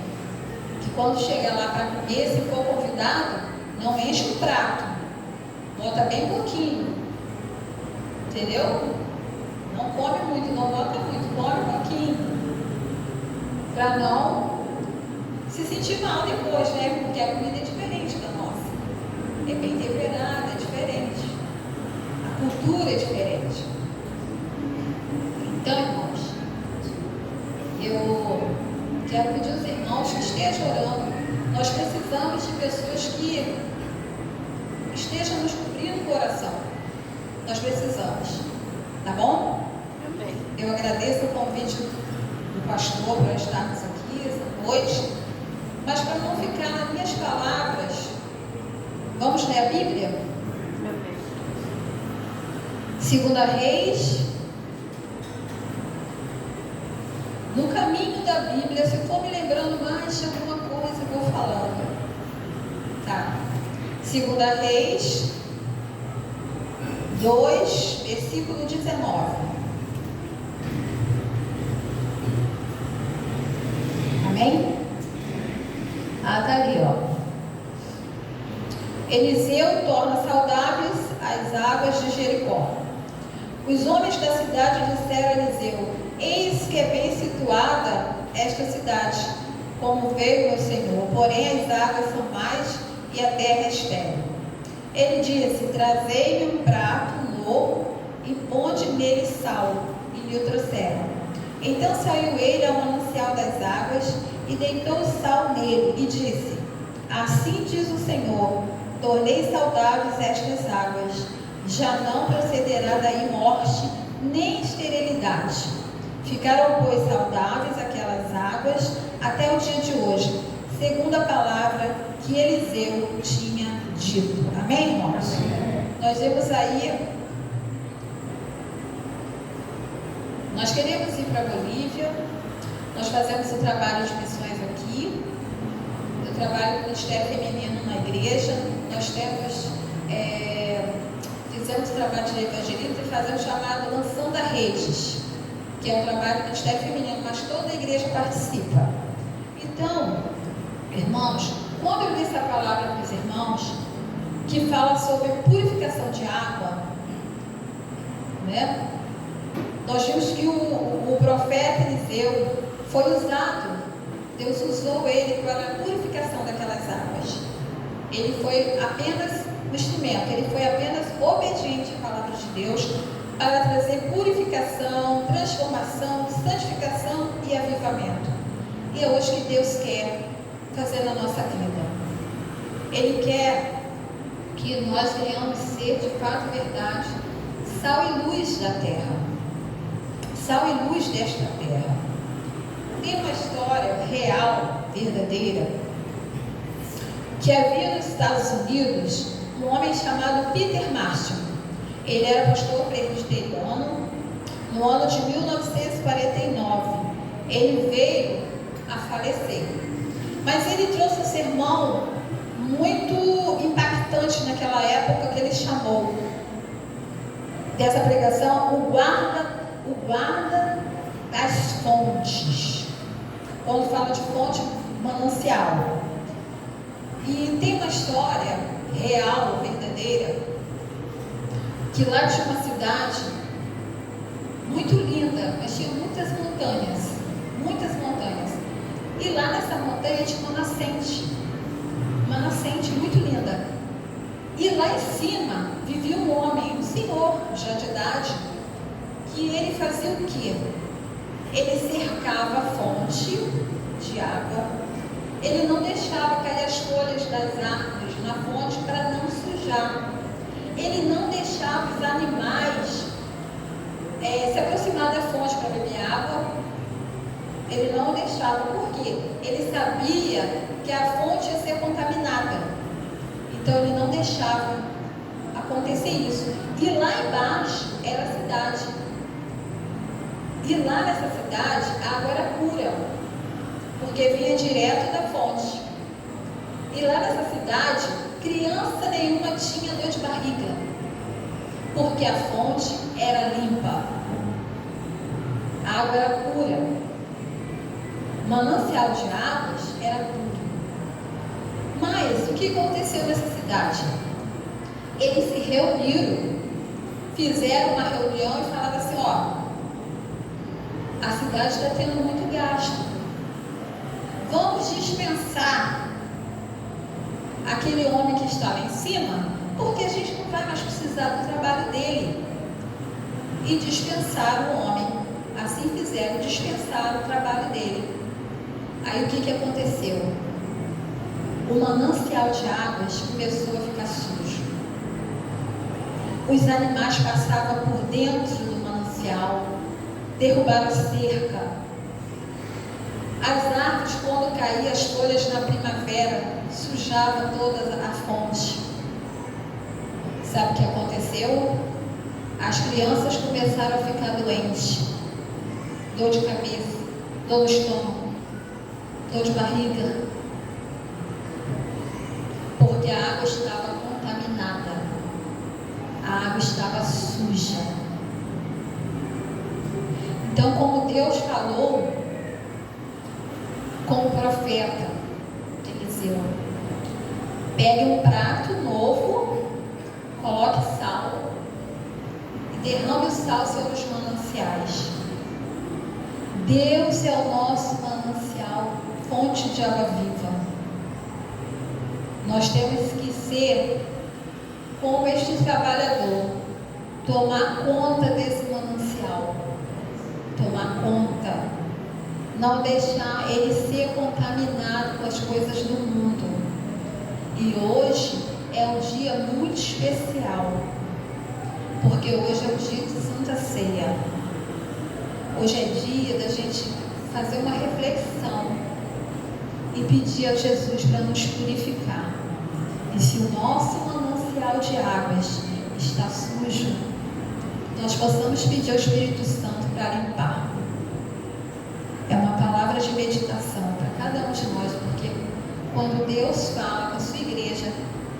Speaker 2: que quando chega lá para comer, se for convidado, não enche o prato, bota bem pouquinho, entendeu? Não come muito, não bota muito, come um pouquinho, para não se sentir mal depois, né? Porque a comida é diferente da nossa, é bem temperada, é diferente, a cultura é diferente. Então, irmãos, eu quero pedir aos irmãos que estejam orando. Nós precisamos de pessoas que estejam nos cobrindo o coração. Nós precisamos, tá bom?
Speaker 6: Amém.
Speaker 2: Eu agradeço o convite do pastor para estarmos aqui essa noite, mas para não ficar nas minhas palavras, vamos ler a Bíblia?
Speaker 6: Amém.
Speaker 2: 2 Reis. No caminho da Bíblia, se eu for me lembrando mais de alguma coisa, eu vou falando. Tá? 2 Reis 2, versículo 19. Amém? Ah, tá ali, ó. Eliseu torna saudáveis as águas de Jericó. Os homens da cidade disseram a Eliseu: eis que é bem situada esta cidade, como veio meu Senhor, porém as águas são mais e a terra é estéril. Ele disse: trazei-me um prato novo e ponde nele sal, e lhe o trouxeram. Então saiu ele ao manancial das águas e deitou o sal nele e disse: assim diz o Senhor, tornei saudáveis estas águas, já não procederá daí morte nem esterilidade. Ficaram, pois, saudáveis aquelas águas até o dia de hoje, segundo a palavra que Eliseu tinha dito. Amém, irmãos? Nós vemos aí, nós queremos ir para a Bolívia, nós fazemos o trabalho de missões aqui, eu trabalho com o Ministério Feminino na igreja, nós fizemos o trabalho de evangelismo e fazemos o chamado Lançando a Redes, que é um trabalho do Ministério Feminino, mas toda a igreja participa. Então, irmãos, quando eu li essa palavra para os irmãos, que fala sobre purificação de água, né? Nós vimos que o profeta Eliseu foi usado, Deus usou ele para a purificação daquelas águas. Ele foi apenas um instrumento, ele foi apenas obediente à palavra de Deus para trazer purificação, transformação, santificação e avivamento. E é hoje que Deus quer fazer na nossa vida. Ele quer que nós venhamos ser, de fato e verdade, sal e luz da terra. Sal e luz desta terra. Tem uma história real, verdadeira, que havia nos Estados Unidos um homem chamado Peter Martin. Ele era pastor presbiteriano. No ano de 1949, ele veio a falecer. Mas ele trouxe um sermão muito impactante naquela época, que ele chamou dessa pregação o guarda das fontes. Quando fala de fonte, manancial. E tem uma história real, verdadeira, que lá tinha uma cidade muito linda, mas tinha muitas montanhas. E lá nessa montanha tinha uma nascente muito linda. E lá em cima vivia um homem, um senhor já de idade, que ele fazia o quê? Ele cercava a fonte de água, ele não deixava cair as folhas das árvores na fonte para não sujar, ele não deixava os animais se aproximar da fonte para beber água, ele não deixava, por quê? Ele sabia que a fonte ia ser contaminada, então ele não deixava acontecer isso. E lá embaixo era a cidade. E lá nessa cidade a água era pura, porque vinha direto da fonte. E lá nessa cidade, criança nenhuma tinha dor de barriga, porque a fonte era limpa, a água era pura, o manancial de águas era puro. Mas o que aconteceu nessa cidade? Eles se reuniram, fizeram uma reunião e falaram assim: ó, a cidade está tendo muito gasto, vamos dispensar aquele homem que está lá em cima, porque a gente não vai mais precisar do trabalho dele. E dispensaram o homem. Assim fizeram, dispensaram o trabalho dele. Aí o que aconteceu? O manancial de águas começou a ficar sujo. Os animais passavam por dentro do manancial, derrubaram a cerca. As árvores, quando caíam as folhas na primavera, sujavam toda a fonte. Sabe o que aconteceu? As crianças começaram a ficar doentes, dor de cabeça, dor no estômago, dor de barriga, porque a água estava contaminada, a água estava suja. Então, como Deus falou com o profeta Eliseu, pegue um prato novo, coloque sal e derrame o sal sobre os mananciais. Deus é o nosso manancial, fonte de água viva. Nós temos que ser como este trabalhador, tomar conta desse manancial, tomar conta, não deixar ele ser contaminado com as coisas do mundo. E hoje é um dia muito especial, porque hoje é o dia de Santa Ceia. Hoje é dia da gente fazer uma reflexão e pedir a Jesus para nos purificar. E se o nosso manancial de águas está sujo, nós possamos pedir ao Espírito Santo para limpar. É uma palavra de meditação para cada um de nós, porque quando Deus fala com a sua igreja,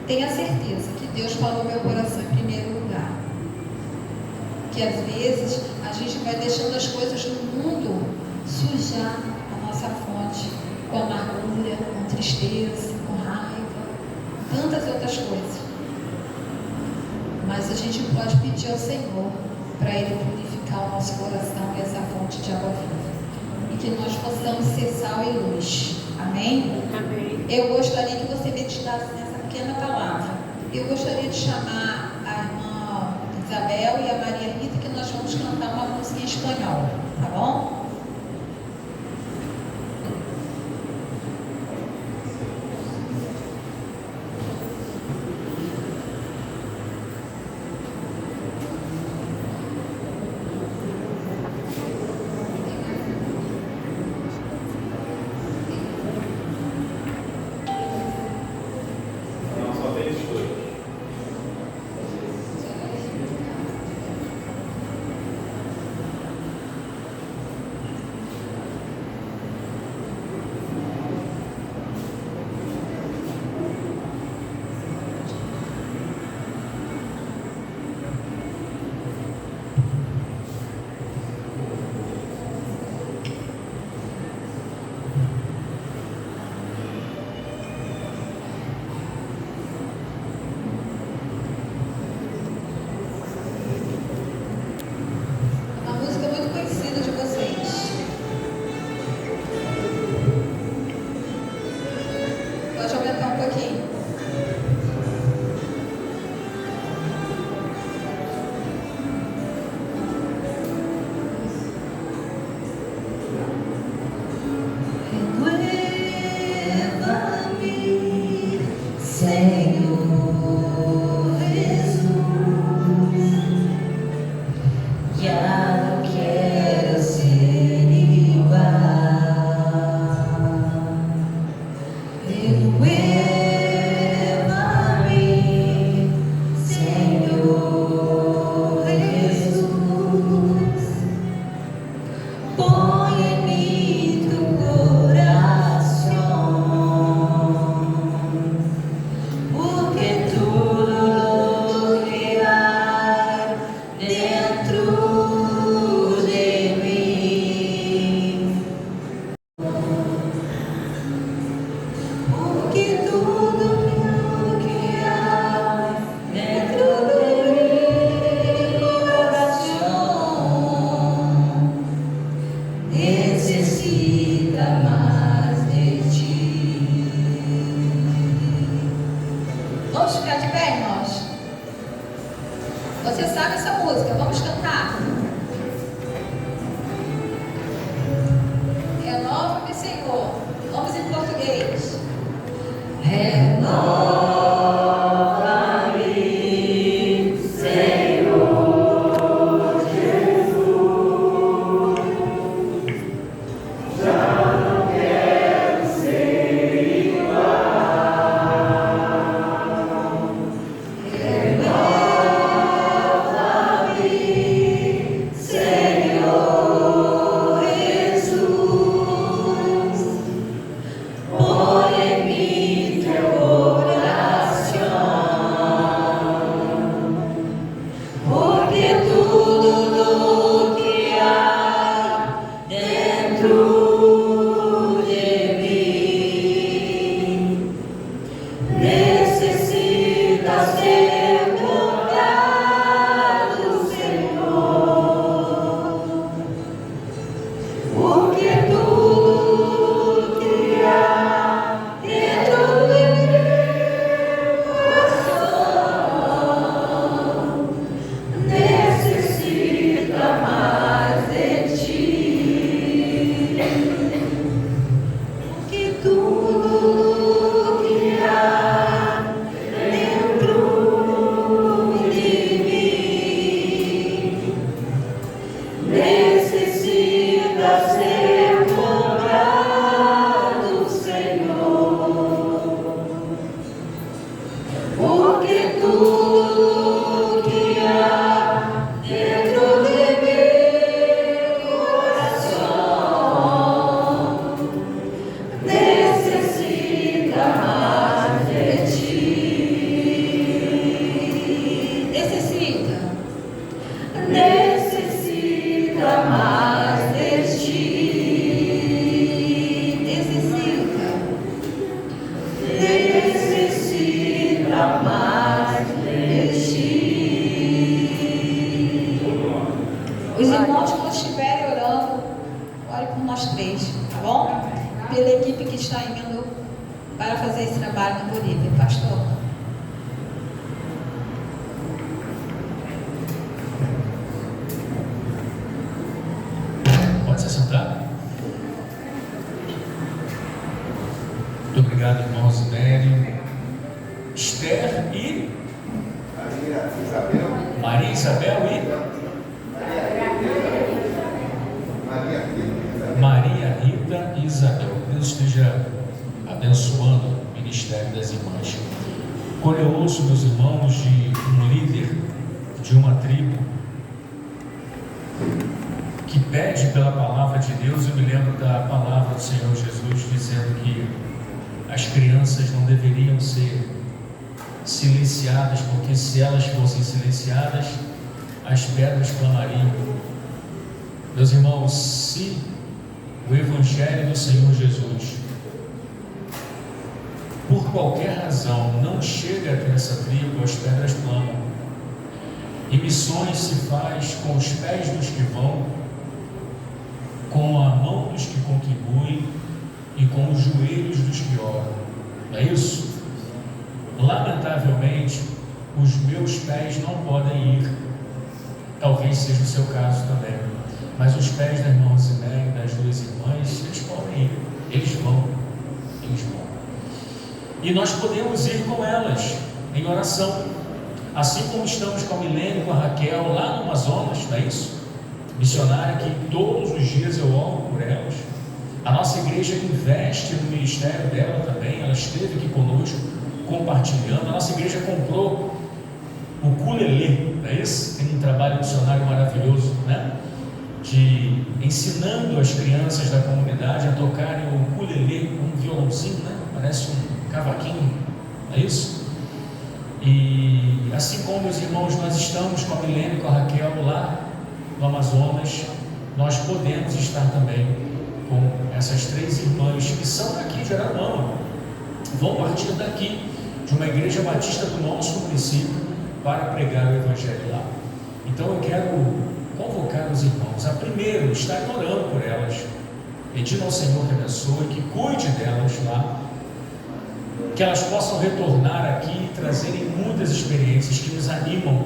Speaker 2: tenha certeza que Deus falou meu coração em primeiro lugar. Que às vezes a gente vai deixando as coisas do mundo sujar a nossa fonte com amargura, com tristeza, com raiva, tantas outras coisas. Mas a gente pode pedir ao Senhor para Ele purificar o nosso coração e essa fonte de água viva. E que nós possamos ser sal e luz. Amém?
Speaker 6: Amém.
Speaker 2: Eu gostaria que você meditasse nessa pequena palavra. Eu gostaria de chamar a irmã Isabel e a Maria Rita, que nós vamos cantar uma música em espanhol. Tá bom?
Speaker 3: Não, só tem os dois.
Speaker 2: Uma música muito conhecida de vocês. Pode aumentar um pouquinho.
Speaker 7: Renueva-me, Senhor Jesus. Já não quero ser igual. Renueva-me, Senhor Jesus. Põe em mim tu coração, porque tudo lo que há dentro de mim, porque tudo que há dentro de mim, coração necessita mais de ti.
Speaker 2: Vamos ficar de pé, irmãos? Você sabe essa música? Vamos cantar? Renova-me, Senhor. Vamos em português.
Speaker 7: Renova-me, Senhor Jesus. Já não quero ser igual. Renova-me, Senhor Jesus. Põe em mim teu coração.
Speaker 2: três, tá bom? Pela equipe que está indo para fazer esse trabalho na Bolívia. Pastor.
Speaker 4: Pode se sentar. Muito obrigado, irmão Zidério, Esther e Maria Isabel e Maria Rita e Isabel. Deus esteja abençoando o ministério das irmãs. Quando eu ouço, meus irmãos, de um líder de uma tribo que pede pela palavra de Deus, eu me lembro da palavra do Senhor Jesus dizendo que as crianças não deveriam ser silenciadas, porque se elas fossem silenciadas, as pedras clamariam. Meus irmãos, se o Evangelho do Senhor Jesus, por qualquer razão, não chega até essa tribo, as pedras clamam. E missões se faz com os pés dos que vão, com a mão dos que contribuem e com os joelhos dos que oram. Não é isso? Lamentavelmente, os meus pés não podem ir. Talvez seja o seu caso também. Mas os pés da irmã Ziné e das duas irmãs, eles podem ir. Eles vão. Eles vão. E nós podemos ir com elas em oração. Assim como estamos com a Milene, com a Raquel, lá no Amazonas, não é isso? Missionária que todos os dias eu oro por elas. A nossa igreja investe no ministério dela também. Ela esteve aqui conosco, compartilhando. A nossa igreja comprou o ukulele, não é isso? Tem um trabalho missionário maravilhoso, né? De ensinando as crianças da comunidade a tocarem o ukulele, um violãozinho, né? Parece um cavaquinho, não é isso? E assim como, meus irmãos, nós estamos com a Milene e com a Raquel lá no Amazonas, nós podemos estar também com essas três irmãs que são daqui de Araruama, vão partir daqui de uma igreja batista do nosso município para pregar o Evangelho lá. Então eu quero convocar os irmãos a primeiro estar orando por elas, pedindo ao Senhor que abençoe, que cuide delas lá, que elas possam retornar aqui e trazerem muitas experiências que nos animam.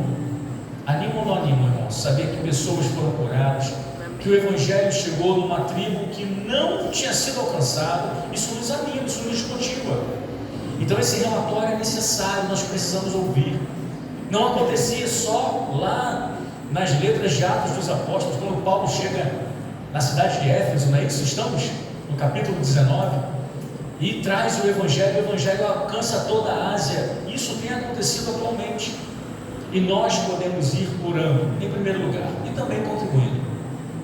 Speaker 4: Animam ou não animam, irmãos? Saber que pessoas foram curadas, que o Evangelho chegou numa tribo que não tinha sido alcançado, isso nos anima, isso nos motiva. Então esse relatório é necessário, nós precisamos ouvir. Não acontecia só lá nas letras de Atos dos Apóstolos, quando Paulo chega na cidade de Éfeso, não é isso? Estamos no capítulo 19, e traz o Evangelho alcança toda a Ásia. Isso tem acontecido atualmente, e nós podemos ir curando, em primeiro lugar, e também contribuindo.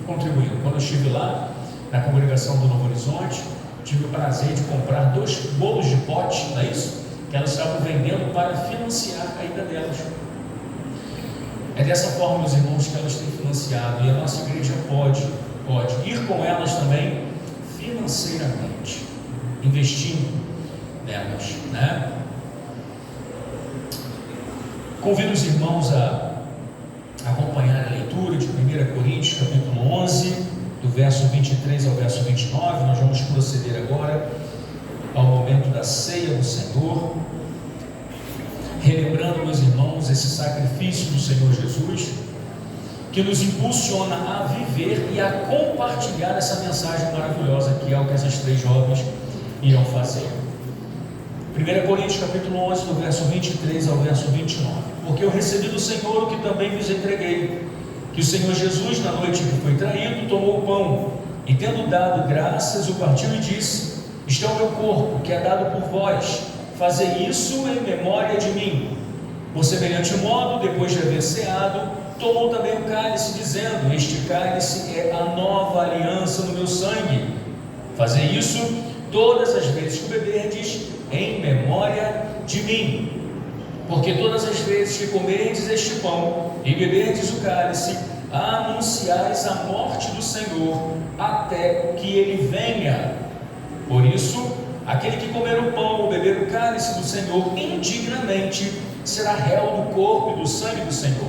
Speaker 4: Quando eu estive lá, na congregação do Novo Horizonte, tive o prazer de comprar 2 bolos de pote, não é isso? Que elas estavam vendendo para financiar a ida delas. É dessa forma, meus irmãos, que elas têm financiado, e a nossa igreja pode ir com elas também financeiramente, investindo nelas, né? Convido os irmãos a acompanhar a leitura de 1 Coríntios, capítulo 11, do verso 23 ao verso 29. Nós vamos proceder agora ao momento da ceia do Senhor, relembrando, meus irmãos, esse sacrifício do Senhor Jesus, que nos impulsiona a viver e a compartilhar essa mensagem maravilhosa, que é o que essas 3 jovens irão fazer. 1 Coríntios capítulo 11, do verso 23 ao verso 29. Porque eu recebi do Senhor o que também vos entreguei, que o Senhor Jesus, na noite que foi traído, tomou o pão, e tendo dado graças, o partiu e disse: isto é o meu corpo, que é dado por vós, fazei isso em memória de mim. Por semelhante modo, depois de haver ceado, tomou também o cálice, dizendo: este cálice é a nova aliança no meu sangue. Fazei isso todas as vezes que beberdes, em memória de mim. Porque todas as vezes que comerdes este pão e beberdes o cálice, anunciais a morte do Senhor, até que ele venha. Por isso, aquele que comer o pão ou beber o cálice do Senhor indignamente, será réu do corpo e do sangue do Senhor.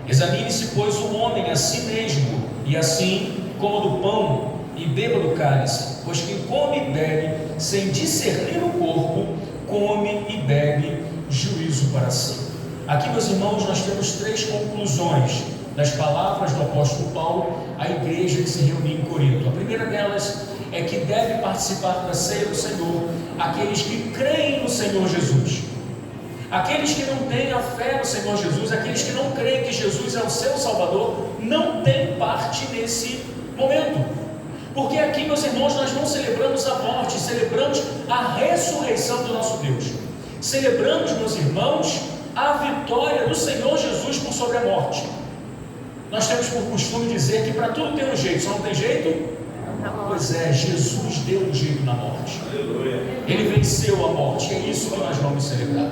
Speaker 4: Examine-se, pois, o homem a si mesmo, e assim como do pão e beba do cálice, pois quem come e bebe sem discernir o corpo, come e bebe juízo para si. Aqui, meus irmãos, nós temos 3 conclusões das palavras do apóstolo Paulo à igreja que se reuniu em Corinto. A primeira delas é que deve participar da ceia do Senhor aqueles que creem no Senhor Jesus. Aqueles que não têm a fé no Senhor Jesus, aqueles que não creem que Jesus é o seu Salvador, não têm parte nesse momento. Porque aqui, meus irmãos, nós não celebramos a morte, celebramos a ressurreição do nosso Deus. Celebramos, meus irmãos, a vitória do Senhor Jesus por sobre a morte. Nós temos por costume dizer que para tudo tem um jeito, só não tem jeito? Pois é, Jesus deu um jeito na morte. Ele venceu a morte, é isso que nós vamos celebrar.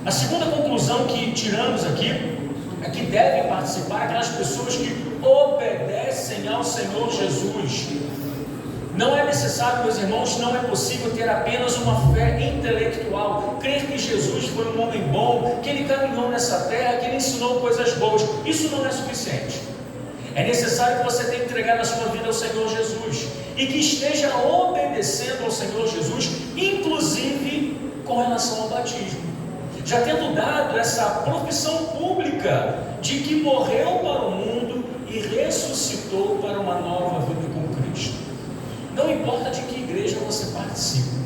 Speaker 4: A segunda conclusão que tiramos aqui é que devem participar aquelas pessoas que obedecem ao Senhor Jesus. Não é necessário, meus irmãos, não é possível ter apenas uma fé intelectual, crer que Jesus foi um homem bom, que ele caminhou nessa terra, que ele ensinou coisas boas. Isso não é suficiente. É necessário que você tenha entregado a sua vida ao Senhor Jesus e que esteja obedecendo ao Senhor Jesus, inclusive com relação ao batismo. Já tendo dado essa profissão pública de que morreu para o mundo e ressuscitou para uma nova vida com Cristo. Não importa de que igreja você participa,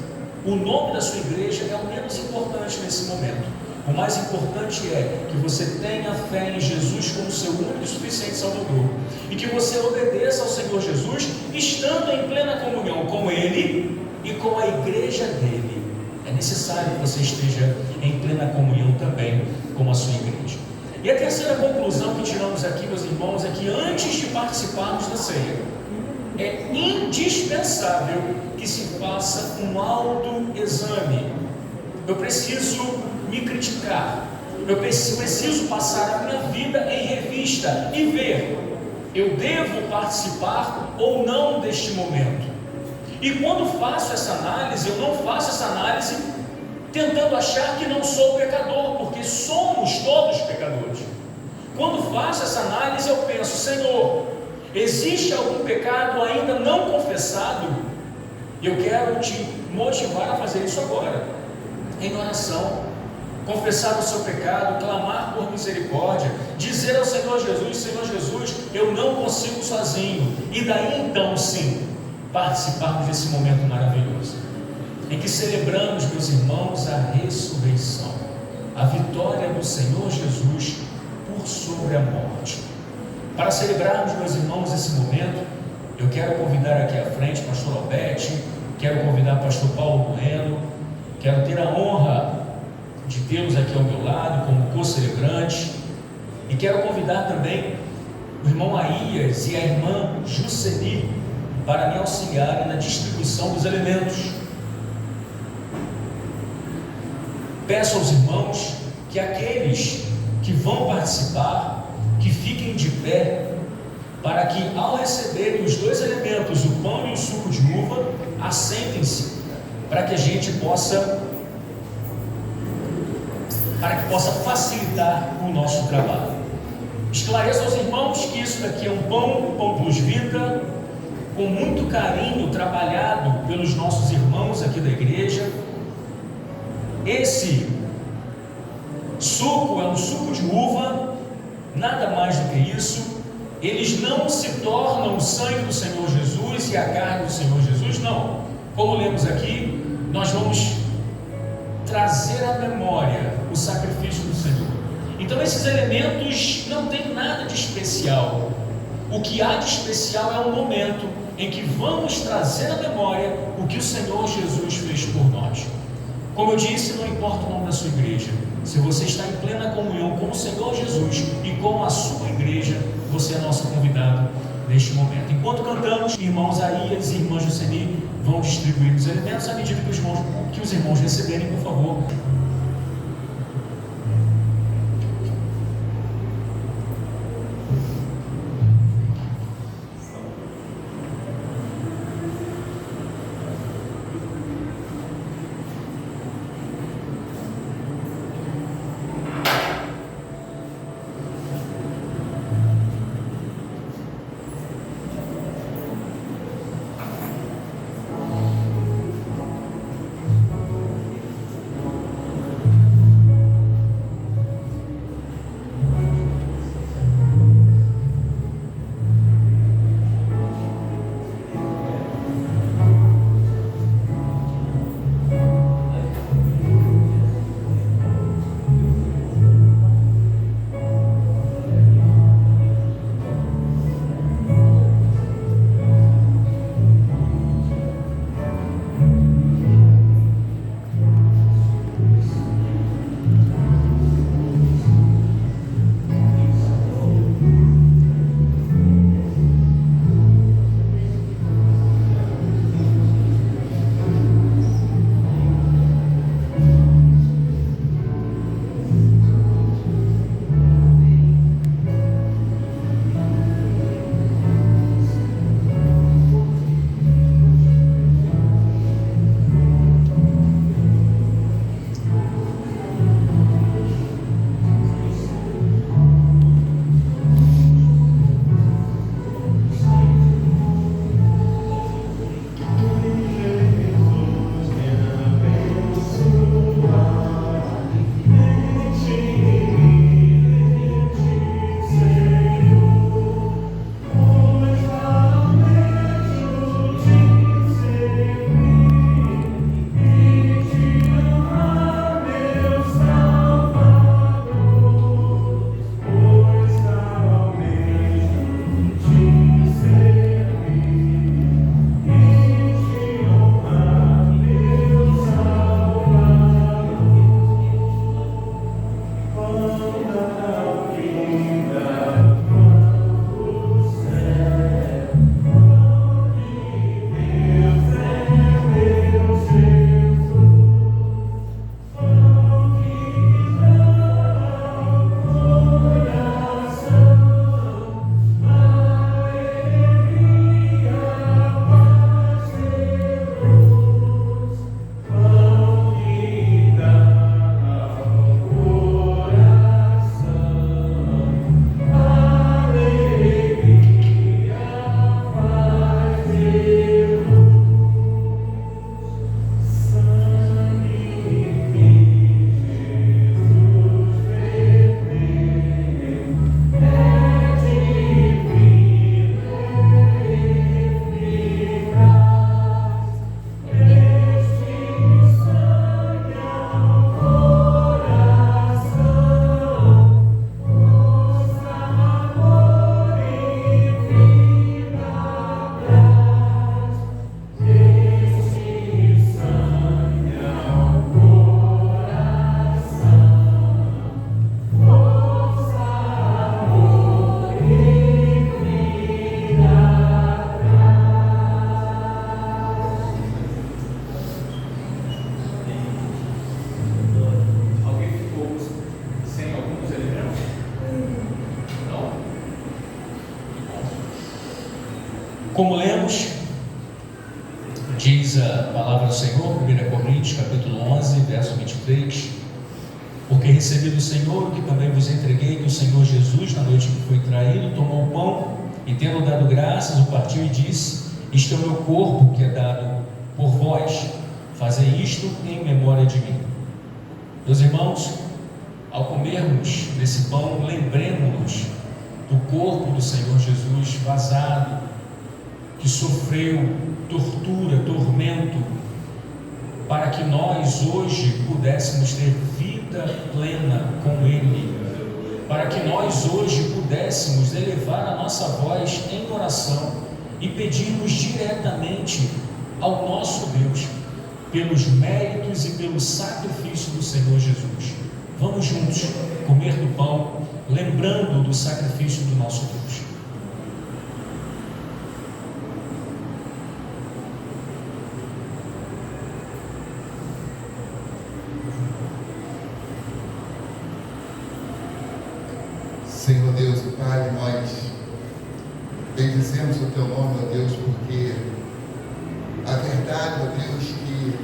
Speaker 4: o nome da sua igreja é o menos importante nesse momento. O mais importante é que você tenha fé em Jesus como seu único e suficiente Salvador e que você obedeça ao Senhor Jesus, estando em plena comunhão com Ele e com a igreja dele. É necessário que você esteja em plena comunhão também com a sua igreja. E a terceira conclusão que tiramos aqui, meus irmãos, é que antes de participarmos da ceia, é indispensável que se faça um autoexame. Eu preciso me criticar, eu preciso passar a minha vida em revista e ver, eu devo participar ou não deste momento. E quando faço essa análise, eu não faço essa análise tentando achar que não sou pecador, porque somos todos pecadores. Quando faço essa análise, eu penso: Senhor, existe algum pecado ainda não confessado? E eu quero te motivar a fazer isso agora, em oração. Confessar o seu pecado, clamar por misericórdia, dizer ao Senhor Jesus: Senhor Jesus, eu não consigo sozinho. E daí então sim, participarmos desse momento maravilhoso, em que celebramos, meus irmãos, a ressurreição, a vitória do Senhor Jesus por sobre a morte. Para celebrarmos, meus irmãos, esse momento, eu quero convidar aqui à frente o pastor Alberti, quero convidar o pastor Paulo Bueno, quero ter a honra de tê-los aqui ao meu lado como co-celebrantes, e quero convidar também o irmão Aías e a irmã Juceni para me auxiliarem na distribuição dos elementos. Peço aos irmãos que aqueles que vão participar, que fiquem de pé, para que ao receberem os 2 elementos, o pão e o suco de uva, assentem-se, para que a gente possa facilitar o nosso trabalho. Esclareço aos irmãos que isso daqui é um pão plus vita, com muito carinho trabalhado pelos nossos irmãos aqui da igreja. Esse suco é um suco de uva, nada mais do que isso. Eles não se tornam o sangue do Senhor Jesus e a carne do Senhor Jesus, não. Como lemos aqui, nós vamos trazer à memória o sacrifício do Senhor. Então esses elementos não têm nada de especial. O que há de especial é um momento em que vamos trazer à memória o que o Senhor Jesus fez por nós. Como eu disse, não importa o nome da sua igreja, se você está em plena comunhão com o Senhor Jesus e com a sua igreja, você é nosso convidado neste momento. Enquanto cantamos, irmãos Aías e irmãs Juceni vão distribuir os elementos à medida que os irmãos receberem, por favor. Como lemos, diz a palavra do Senhor, 1 Coríntios, capítulo 11, verso 23, porque recebi do Senhor o que também vos entreguei, que o Senhor Jesus, na noite que foi traído, tomou o pão e, tendo dado graças, o partiu e disse: isto é o meu corpo, que é dado por vós, fazei isto em memória de mim. Meus irmãos, ao comermos desse pão, lembremos-nos do corpo do Senhor Jesus vazado, que sofreu tortura, tormento, para que nós hoje pudéssemos ter vida plena com Ele, para que nós hoje pudéssemos elevar a nossa voz em oração e pedirmos diretamente ao nosso Deus, pelos méritos e pelo sacrifício do Senhor Jesus. Vamos juntos comer do pão, lembrando do sacrifício do nosso Deus.
Speaker 5: Senhor Deus e Pai, nós bendizemos o Teu nome, ó Deus, porque a verdade, ó Deus, que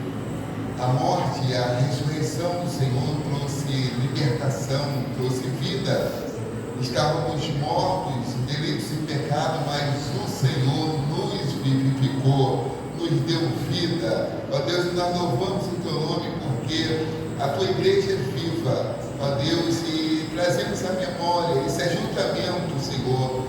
Speaker 5: a morte e a ressurreição do Senhor trouxe libertação, trouxe vida. Estávamos mortos, delitos e pecado, mas o Senhor nos vivificou, nos deu vida. Ó Deus, nós louvamos o Teu nome porque a Tua igreja é viva, ó Deus, e trazemos a memória, esse ajuntamento, Senhor,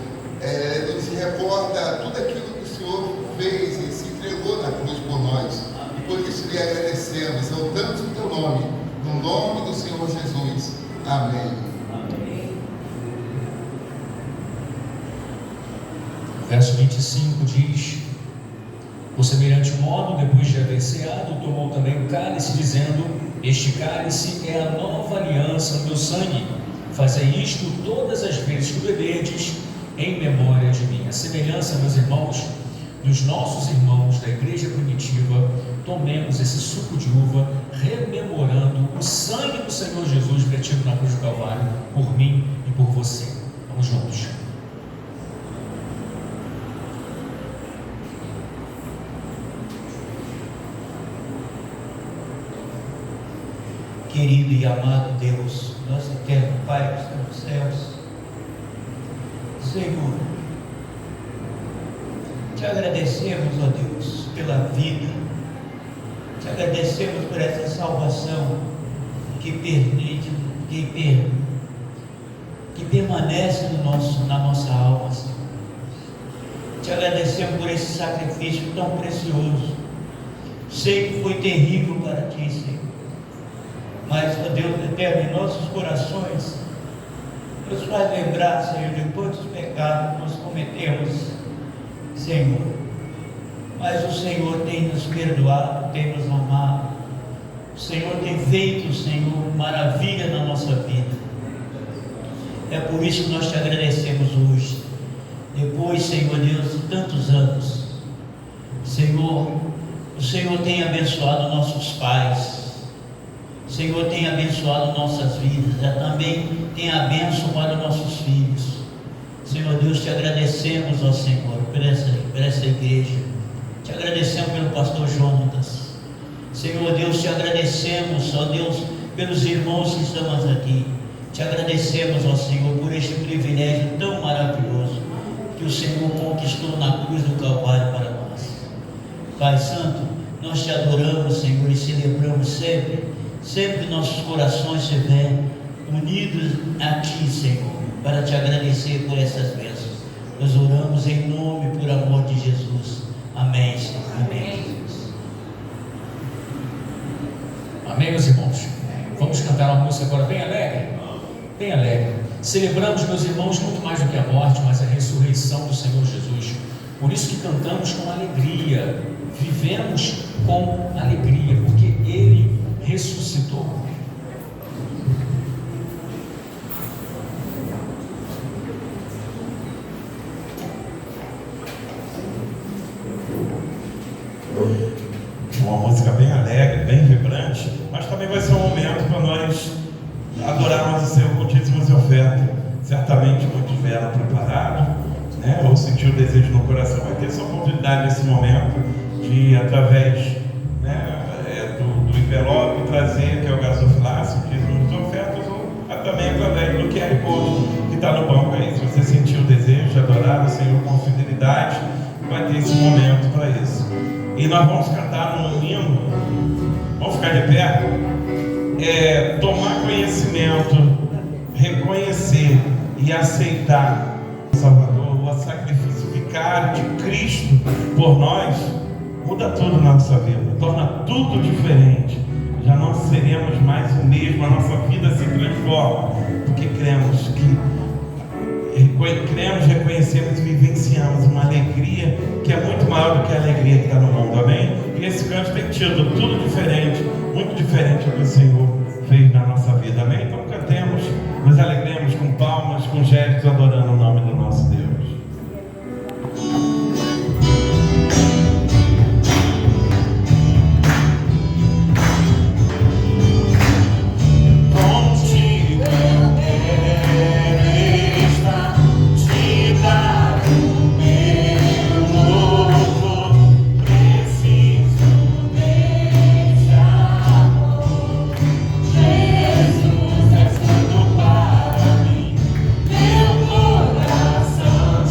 Speaker 5: nos recorda tudo aquilo que o Senhor fez e se entregou na cruz por nós. E por isso lhe agradecemos, exaltamos o Teu nome, no nome do Senhor Jesus. Amém.
Speaker 4: Verso 25 diz: por semelhante modo, depois de haver ceado, tomou também o cálice, dizendo: este cálice é a nova aliança no meu sangue, fazei isto todas as vezes que o beberdes, em memória de mim. A semelhança, meus irmãos, dos nossos irmãos da igreja primitiva, tomemos esse suco de uva, rememorando o sangue do Senhor Jesus vertido na cruz do Calvário, por mim e por você. Vamos juntos.
Speaker 6: Querido e amado Deus, nosso eterno Pai que está nos céus, Senhor, te agradecemos, ó Deus, pela vida, te agradecemos por essa salvação que permanece na nossa alma, Senhor. Te agradecemos por esse sacrifício tão precioso. Sei que foi terrível para ti, Senhor, mas, ó Deus eterno, em nossos corações nos faz lembrar, Senhor, de quantos pecados nós cometemos, Senhor. Mas o Senhor tem nos perdoado, tem nos amado. O Senhor tem feito, Senhor, maravilha na nossa vida. É por isso que nós te agradecemos hoje. Depois, Senhor Deus, de tantos anos, Senhor, o Senhor tem abençoado nossos pais. O Senhor tem abençoado nossas vidas, também tem a bênção para nossos filhos. Senhor Deus, te agradecemos, ó Senhor, por essa igreja. Te agradecemos pelo pastor Jonatas. Senhor Deus, te agradecemos, ó Deus, pelos irmãos que estamos aqui. Te agradecemos, ó Senhor, por este privilégio tão maravilhoso que o Senhor conquistou na cruz do Calvário para nós. Pai Santo, nós te adoramos, Senhor, e celebramos sempre nossos corações estiverem unidos a Ti, Senhor, para te agradecer por essas bênçãos. Nós oramos em nome, por amor de Jesus. Amém, Senhor. Amém.
Speaker 4: Amém, meus irmãos. Vamos cantar uma música agora bem alegre? Bem alegre. Celebramos, meus irmãos, muito mais do que a morte, mas a ressurreição do Senhor Jesus. Por isso que cantamos com alegria, vivemos com alegria, porque Ele ressuscitou.
Speaker 3: Uma música bem alegre, bem vibrante, mas também vai ser um momento para nós adorarmos o Senhor com dízimos e oferta. Certamente muitos vieram preparados, né, ou sentiu o desejo no coração, vai ter essa oportunidade nesse momento de, através, né, do envelope, trazer, que é o gasofilácio, que nos ofertas, ou também através do QR Code que está no banco aí. Se você sentiu o desejo de adorar o Senhor com fidelidade, vai ter esse momento para isso. E nós vamos cantar um hino, vamos ficar de pé, tomar conhecimento, reconhecer e aceitar o Salvador, o sacrifício vicário de Cristo por nós, muda tudo na nossa vida, torna tudo diferente. Já não seremos mais o mesmo, a nossa vida se transforma, porque cremos, reconhecemos e vivenciamos uma alegria que é muito maior do que a alegria que está no mundo, amém? E esse canto tem tido tudo diferente, muito diferente do que o Senhor fez na nossa vida, amém? Então cantemos, nos alegremos com palmas, com gestos, adorando o nome do nosso Deus.
Speaker 7: Jesus é tudo para mim, meu coração.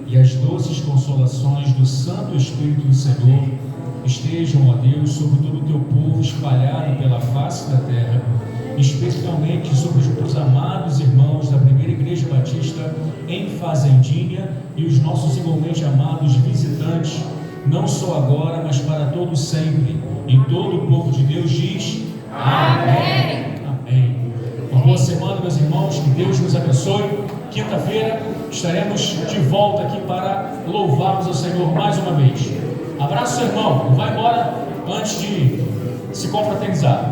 Speaker 4: e as doces consolações do Santo Espírito do Senhor estejam, ó Deus, sobre todo o teu povo espalhado pela face da terra, especialmente sobre os teus amados irmãos da Primeira Igreja Batista em Fazendinha e os nossos igualmente amados visitantes, não só agora, mas para todo sempre. E todo o povo de Deus diz: amém. Amém. Uma boa semana, meus irmãos, que Deus nos abençoe. Quinta-feira estaremos de volta aqui para louvarmos ao Senhor mais uma vez. Abraço, seu irmão. Não vai embora antes de se confraternizar.